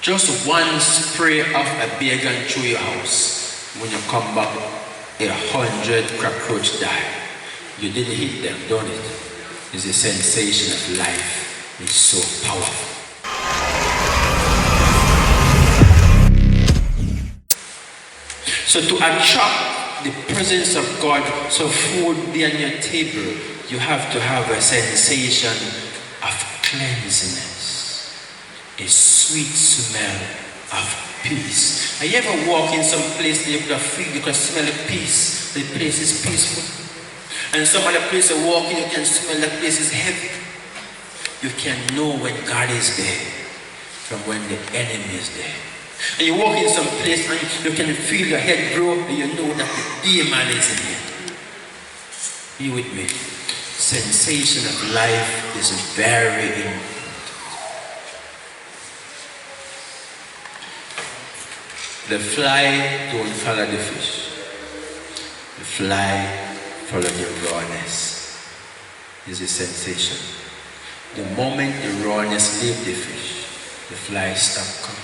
Just one spray of a bacon through your house, when you come back, 100 cockroaches die. You didn't hit them, don't it? It's a sensation of life. It's so powerful. So to attract the presence of God, so food be on your table, you have to have a sensation of cleanliness, a sweet smell of peace. Have you ever walk in some place you can smell the peace? The place is peaceful. And some other place you walk in, you can smell the place is heavy. You can know when God is there from when the enemy is there. And you walk in some place and you can feel your head grow and you know that the demon is in here. Be with me. Sensation of life is very important. The fly don't follow the fish. The fly follow the rawness. Is a sensation. The moment the rawness leave the fish, the fly stop coming.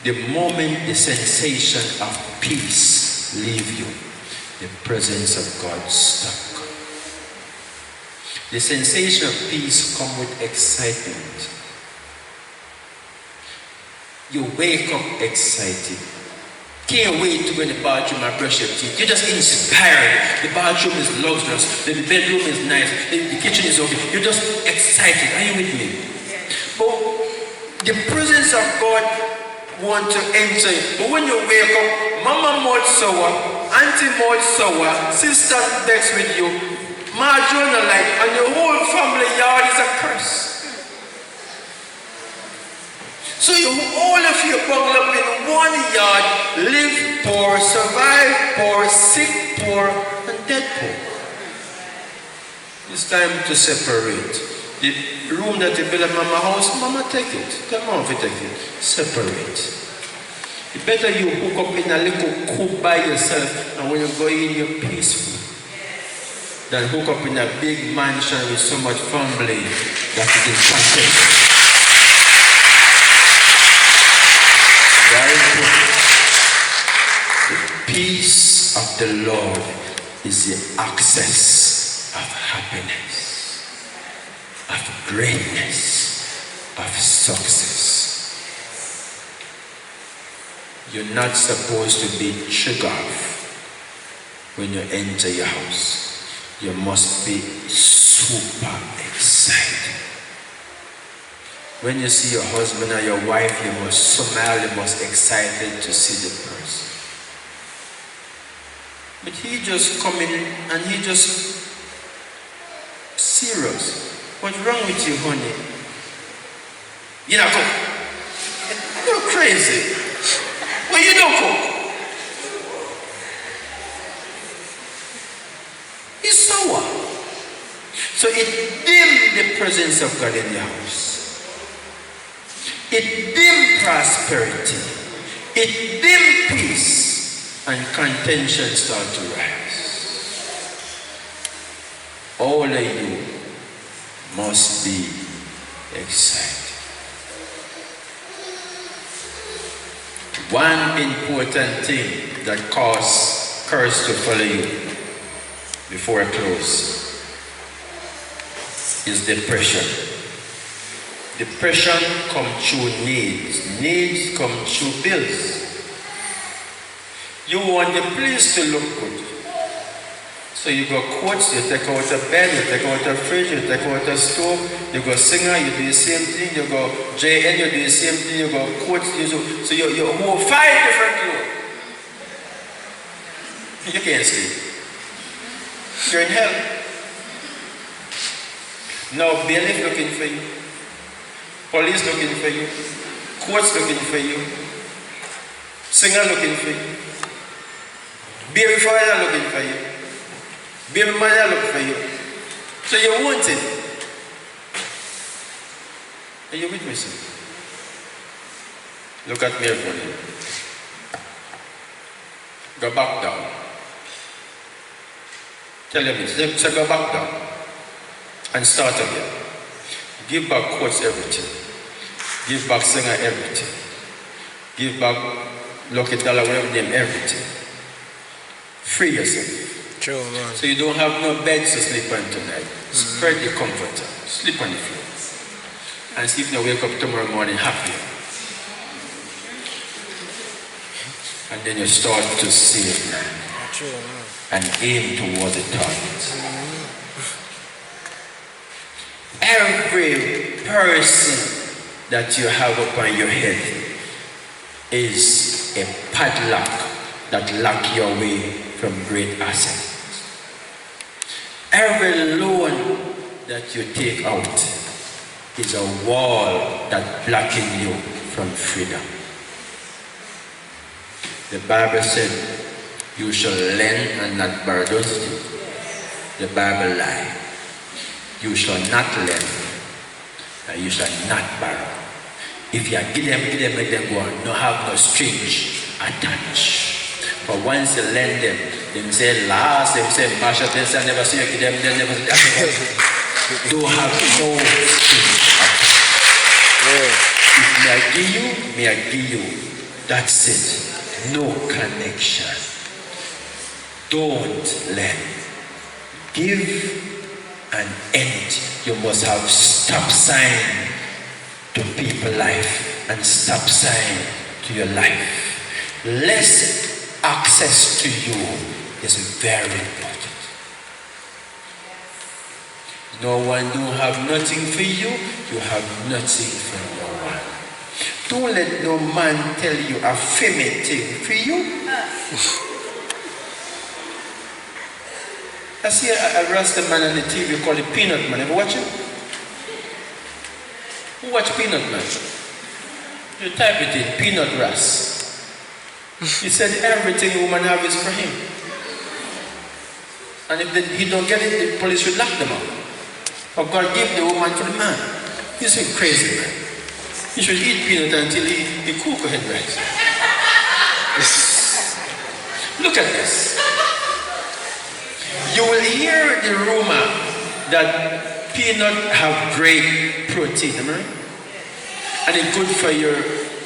The moment the sensation of peace leave you, the presence of God stop coming. The sensation of peace come with excitement. You wake up excited. Can't wait to go in the bathroom and brush your teeth. You're just inspired. The bathroom is luxurious. The bedroom is nice. The kitchen is okay. You're just excited. Are you with me? But the presence of God wants to enter you. But when you wake up, Mama more sour, Auntie more sour, Sister next with you, Marjorie light, and your whole family yard is a curse. So all of you bundled up in one yard, live poor, survive poor, sick poor, and dead poor. It's time to separate. The room that you build at Mama house, Mama take it. Tell Mama to take it. Separate. It's better you hook up in a little coop by yourself, and when you go in, you're peaceful, than hook up in a big mansion with so much family that you can contest. The peace of the Lord is the access of happiness, of greatness, of success. You're not supposed to be triggered when you enter your house. You must be super excited. When you see your husband or your wife, you must smile, you must excited to see the person. But he just come in and he just serious. What's wrong with you, honey? You don't cook. You're crazy. Well, you don't cook. He's sour. So it dimmed the presence of God in your house. It dimmed prosperity. It dimmed peace, and contention start to rise. All of you must be excited. One important thing that causes curse to follow you before I close is depression. Depression comes through needs. Needs come through bills. You want the place to look good. So you go coach, you take out a bed, you take out a fridge, you take out a stove, you go singer, you do the same thing, you go JN, you do the same thing, you go coach, so you move 5 different clothes. You can't sleep. You're in hell. Now bailiff looking for you. Police looking for you, courts looking for you, singer looking for you, baby father looking for you, baby mother looking for you. So you want it. Are you with me, sir? Look at me, everybody. Go back down. Tell him it. So go back down and start again. Give back courts everything. Give back singer everything. Give back Lucky Dollar, whatever name, everything. Free yourself. True, man. So you don't have no bed to sleep on tonight. Spread your comforter. Sleep on the floor. And see if you wake up tomorrow morning happy. And then you start to save now. True, man. And aim toward the target. Every person that you have upon your head is a padlock that lock your way from great assets. Every loan that you take out is a wall that blocking you from freedom. The Bible said, you shall lend and not borrow. Don't you? The Bible lies. You shall not lend and you shall not borrow. If you give them, make them go on. No have no strings attached. For once you lend them say last, them say mash up, they say never see you give them, they never see that. Don't have no strings attached. If may I give you, that's it. No connection. Don't lend. Give and end. You must have stop sign to people's life and stop sign to your life. Less access to you is very important. No one don't have nothing for you, you have nothing for no one. Don't let no man tell you a female thing for you. I see a Rasta man on the TV called the Peanut Man. Ever watch him? Who watch Peanut Man? You type it in, Peanut Ras. He said everything woman have is for him. And if he don't get it, the police should lock them up. But God give the woman to the man. He's a crazy man. He should eat peanut until he cook her head right. Look at this. You will hear the rumor that peanut have great protein, right? And it's good for your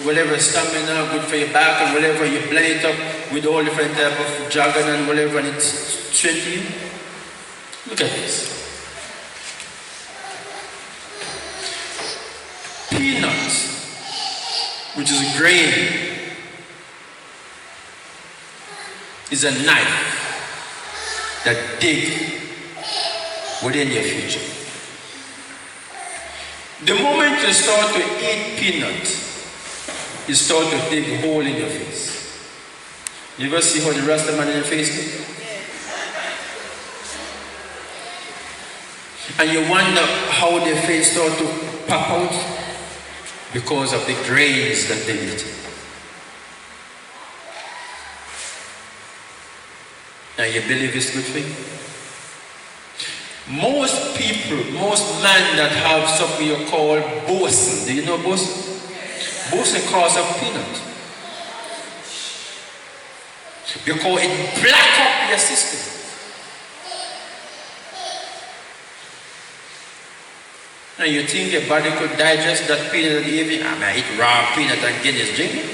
whatever stamina, good for your back and whatever. You blend it up with all different type of jargon and whatever, and it's strength you. Look at this. Peanut, which is a grain, is a knife that dig within your future. The moment you start to eat peanut, you start to dig a hole in your face. You ever see how the Rasta man in your face is? And you wonder how their face start to pop out because of the grains that they eat. And you believe it's good for you? Most people, most men that have something you call bosun. Do you know bosun? Bosun cause of peanut. Because it black up your system. And you think your body could digest that peanut in the evening? I mean, eat raw peanut and get this drink? You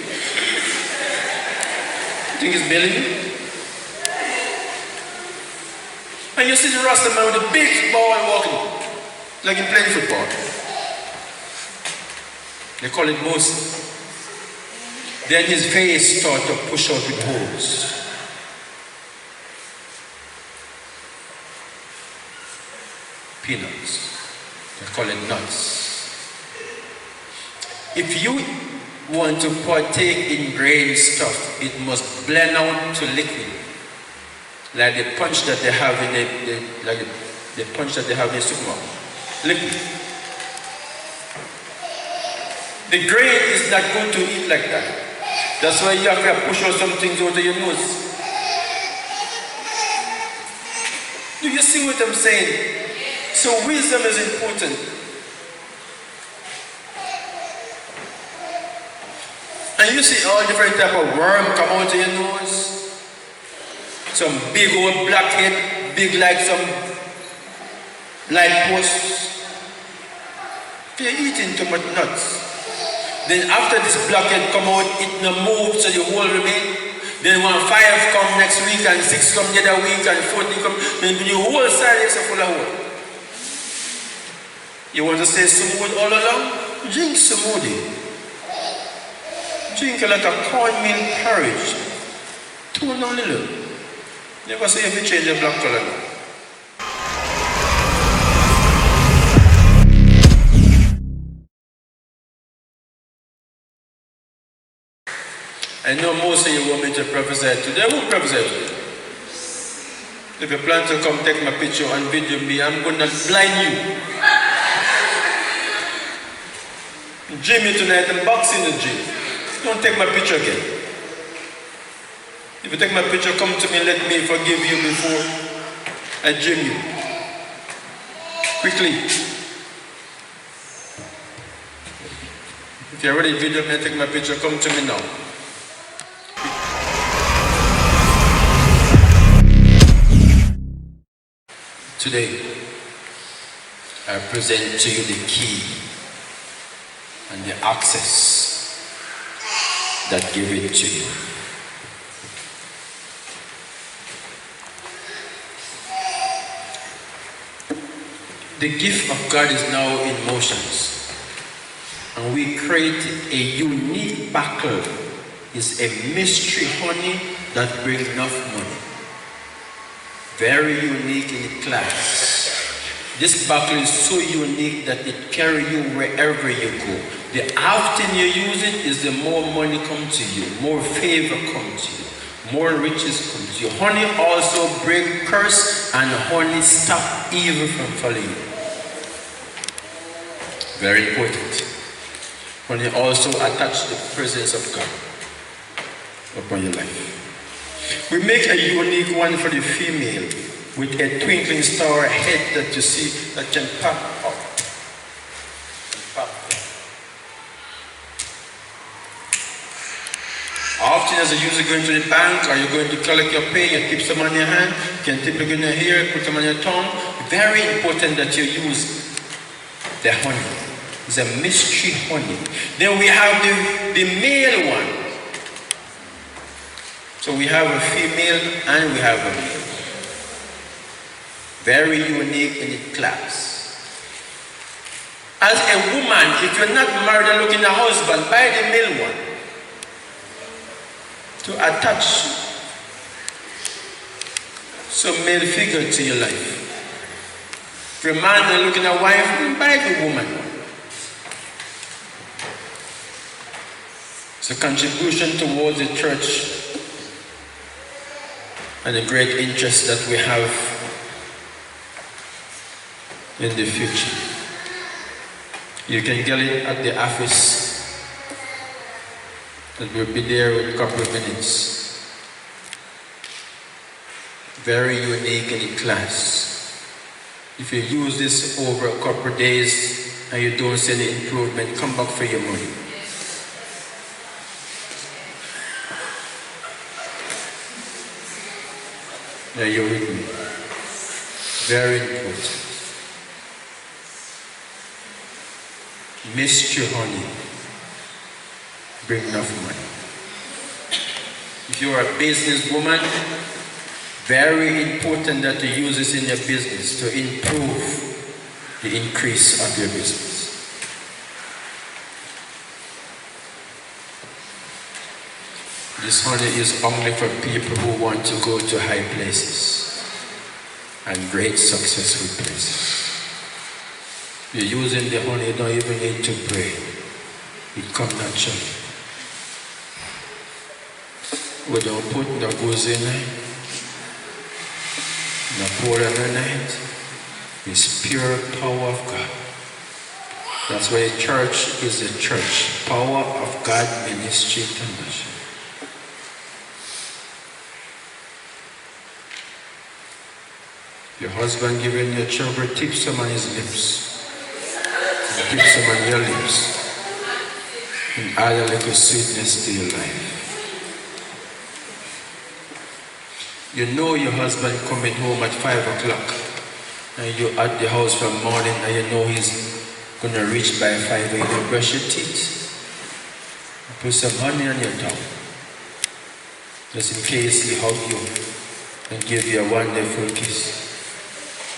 think it's believing? And you see the Rasta man with a big ball walking, like he's playing football. They call it bosun. Then his face starts to push out with holes. Peanuts. They call it nuts. If you want to partake in grain stuff, it must blend out to liquid. Like the punch that they have in the punch that they have in the supermarket. Liquid. The grain is not good to eat like that. That's why you have to push out some things onto your nose. Do you see what I'm saying? So wisdom is important. And you see all different type of worm come out of your nose. Some big old blackhead, big like some light posts. You're eating too much nuts. Then after this blackhead come out, it no move, so you whole remain. Then when 5 come next week, and 6 come the other week, and 14 come, then your whole side is full of hole. You want to stay smooth all along? Drink smoothie. Drink like a cornmeal porridge. Tune down a little. Never say if you change your black color now. I know most of you want me to prophesy today. I won't prophesy today. If you plan to come take my picture and video me, I'm going to blind you. Gym tonight and box in the gym. Don't take my picture again. If you take my picture, come to me, let me forgive you before I gym you. Quickly. If you're ready to video me, take my picture, come to me now. Today, I present to you the key and the access that give it to you. The gift of God is now in motions, and we create a unique buckle. It's a mystery honey that brings enough money. Very unique in class. This buckle is so unique that it carries you wherever you go. The often you use it is the more money comes to you, more favor comes to you, more riches come to you. Honey also break curse, and honey stop evil from following you. Very important. Honey also attach the presence of God upon your life. We make a unique one for the female with a twinkling star head that you see that can pop up and pop down. Often as a user going to the bank, or you're going to collect your pay, you tip some on your hand, you can tip it in your ear, put them on your tongue. Very important that you use the honey. It's a mystery honey. Then we have the male one. So we have a female and we have a male. Very unique in its class. As a woman, if you're not married and looking at a husband, buy the male one to attach some male figure to your life. If you're a man and looking at a wife, buy the woman one. It's a contribution towards the church and the great interest that we have in the future. You can get it at the office. That will be there in a couple of minutes. Very unique in class. If you use this over a couple of days and you don't see any improvement, come back for your money. Yeah, you're with me. Very important. Mystery honey. Bring enough money. If you're a businesswoman, very important that you use this in your business to improve the increase of your business. This honey is only for people who want to go to high places and great successful places. You're using the honey, you don't even need to pray. It comes naturally. We don't put no goose in it, no pour in it. It's pure power of God. That's why a church is a church. Power of God Ministry International. Your husband giving your children, tip some on his lips. Tip some on your lips. And add a little sweetness to your life. You know your husband coming home at 5 o'clock. And you're at the house from morning and you know he's going to reach by 5 a.m. You brush your teeth. Put some honey on your tongue. Just in case he hug you and give you a wonderful kiss.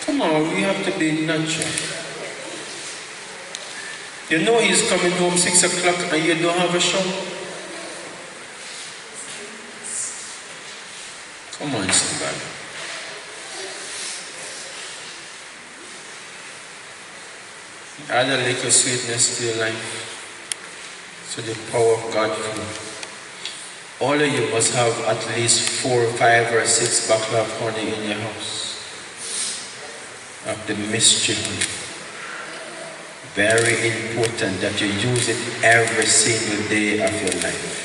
Come on, we have to be natural. You know he's coming home 6 o'clock and you don't have a shower. Come on, somebody. Add a little sweetness to your life. So the power of God flow. All of you must have at least 4, 5, or 6 buckle of honey in your house. Of the mystery honey. Very important that you use it every single day of your life.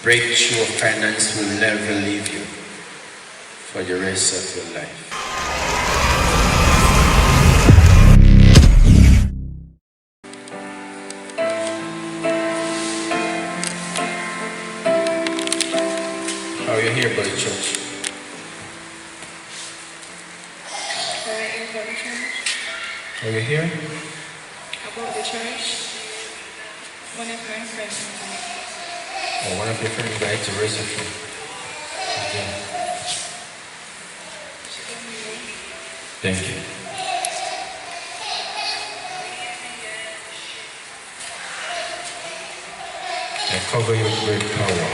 Breakthrough of finance will never leave you for the rest of your life. How are you here, Brother Church? About the church? Are you here? About the church? One of my friends invited. Oh, one of your friends invited to raise a food. Okay. Thank you. I cover you with great power,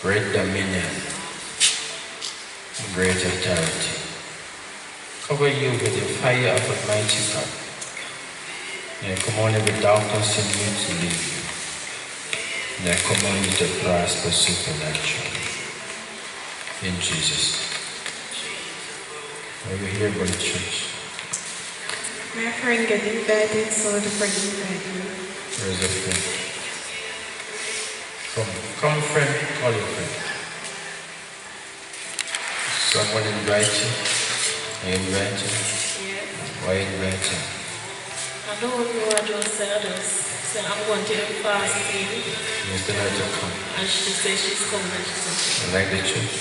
great dominion, great authority. Cover you with the fire of Almighty God. And I command every darkness in you to leave you. And I command you to prosper supernaturally. In Jesus. Are you here, Brother Church? My friend got invited, so the friend invited me. Where is your friend? Come, friend. Call your friend. Someone invite you? Are you invited? Yeah. Why invite you? I don't know what to say others. So I'm going to the fasting. You still have to come. And she says she's coming and she said, You like the church?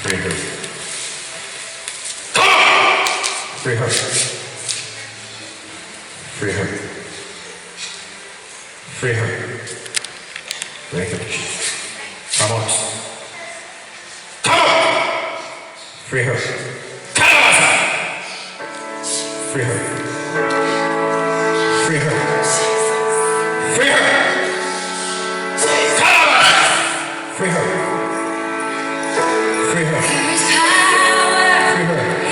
Free her. Free her. Free her. Free her. Break her. Come on. Come on! Free her. Come on! Free her. Free her. Free her. Come on! Free her. Free her. Free her.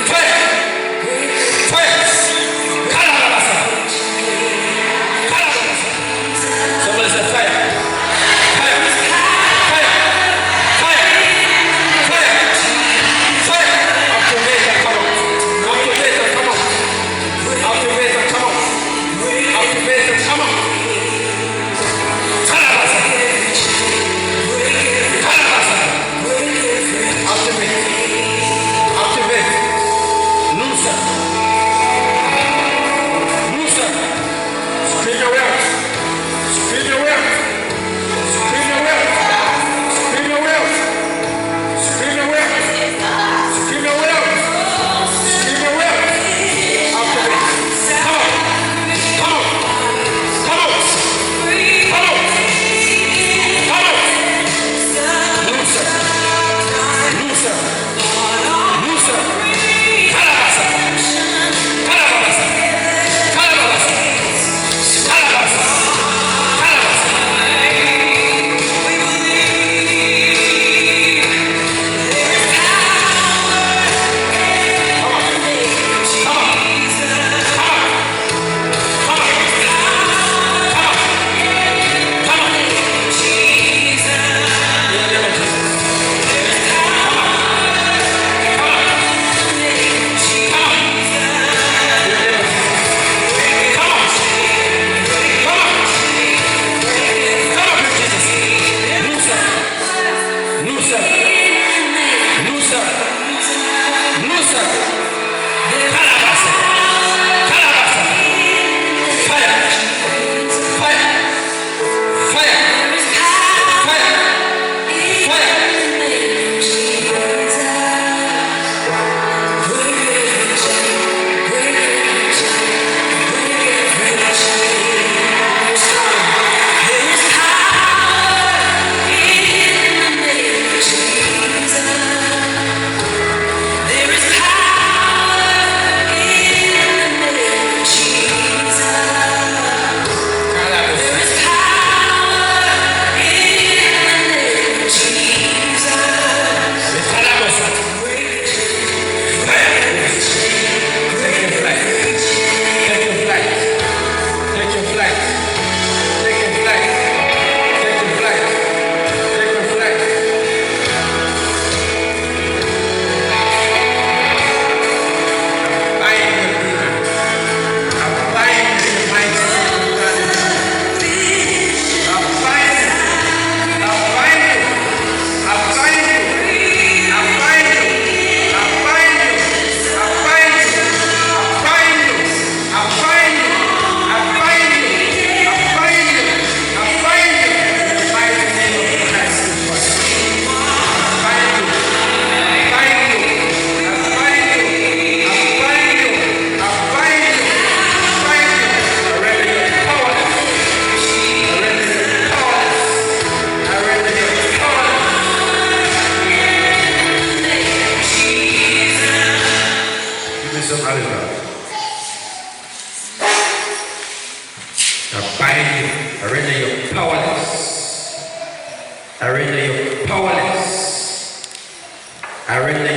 Fire!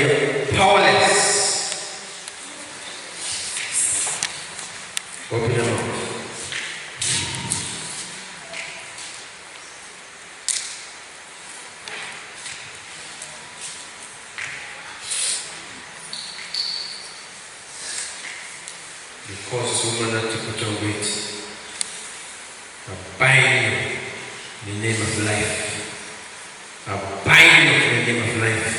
you're powerless. Open your mouth. You cause this woman not to put on weight. I bind you in the name of life. I bind you in the name of life.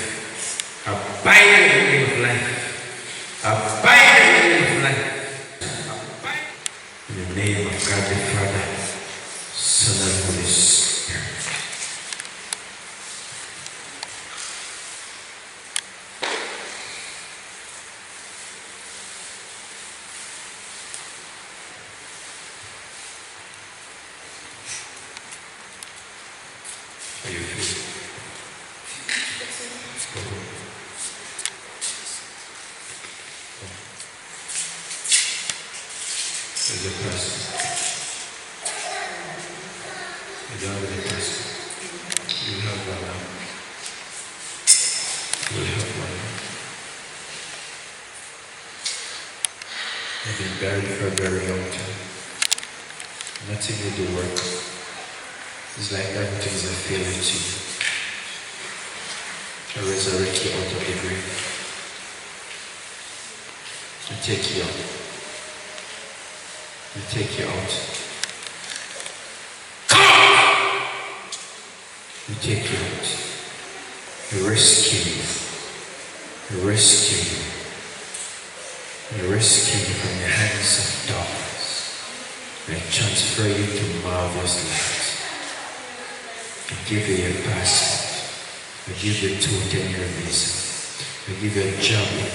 I bind you in the name of life. I bind you in the name of life. In the name of God the Father, Son and Holy Spirit. How you feel? There's a person. You don't have any person. You have one now. You have one now. You've been buried for a very long time. Nothing will do work. It's like everything is a failure to you. I resurrect you out of the grave. I take you out. I take you out. I take you out. I rescue you. I rescue you. I rescue you from the hands of darkness. I transfer you to marvelous light. I give you your passport. I give you 2-10-year visa. I give you a job in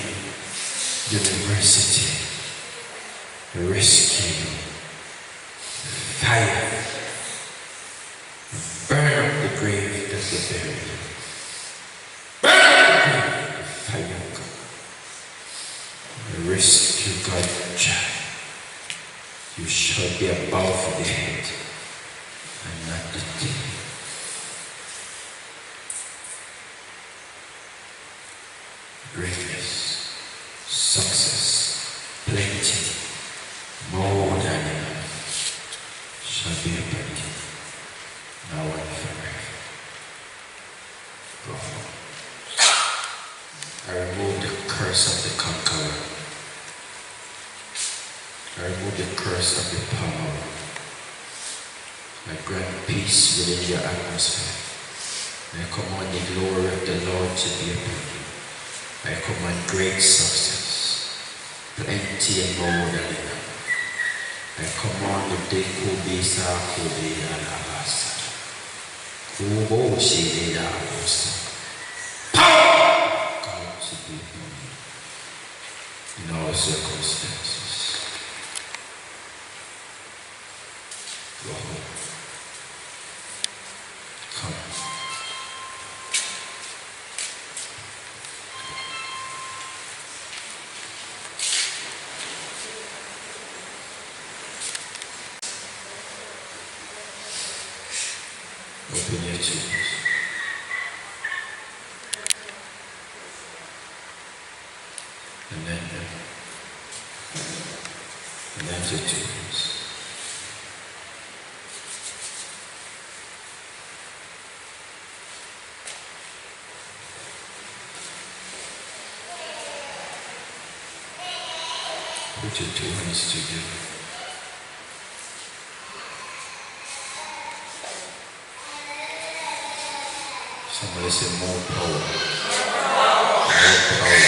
university. I rescue you. Fire. Burn up the grave that you buried. Burn up the grave. Fire of God. I rescue God, child. You shall be above the head and not the tail. Greatness, success, plenty, more than enough shall be upon you, now and forever. Go home. I remove the curse of the conqueror. I remove the curse of the power. I grant peace within your atmosphere. I command the glory of the Lord to be upon you. I command great success, plenty and more than enough. I command the day kubisa kubida labasa. Kubo shida labasa. Power! God to be upon you in all circumstances. Go home. Come. Open your tombs. And then the tombs. Put your 2 hands together. Somebody say more power. More power.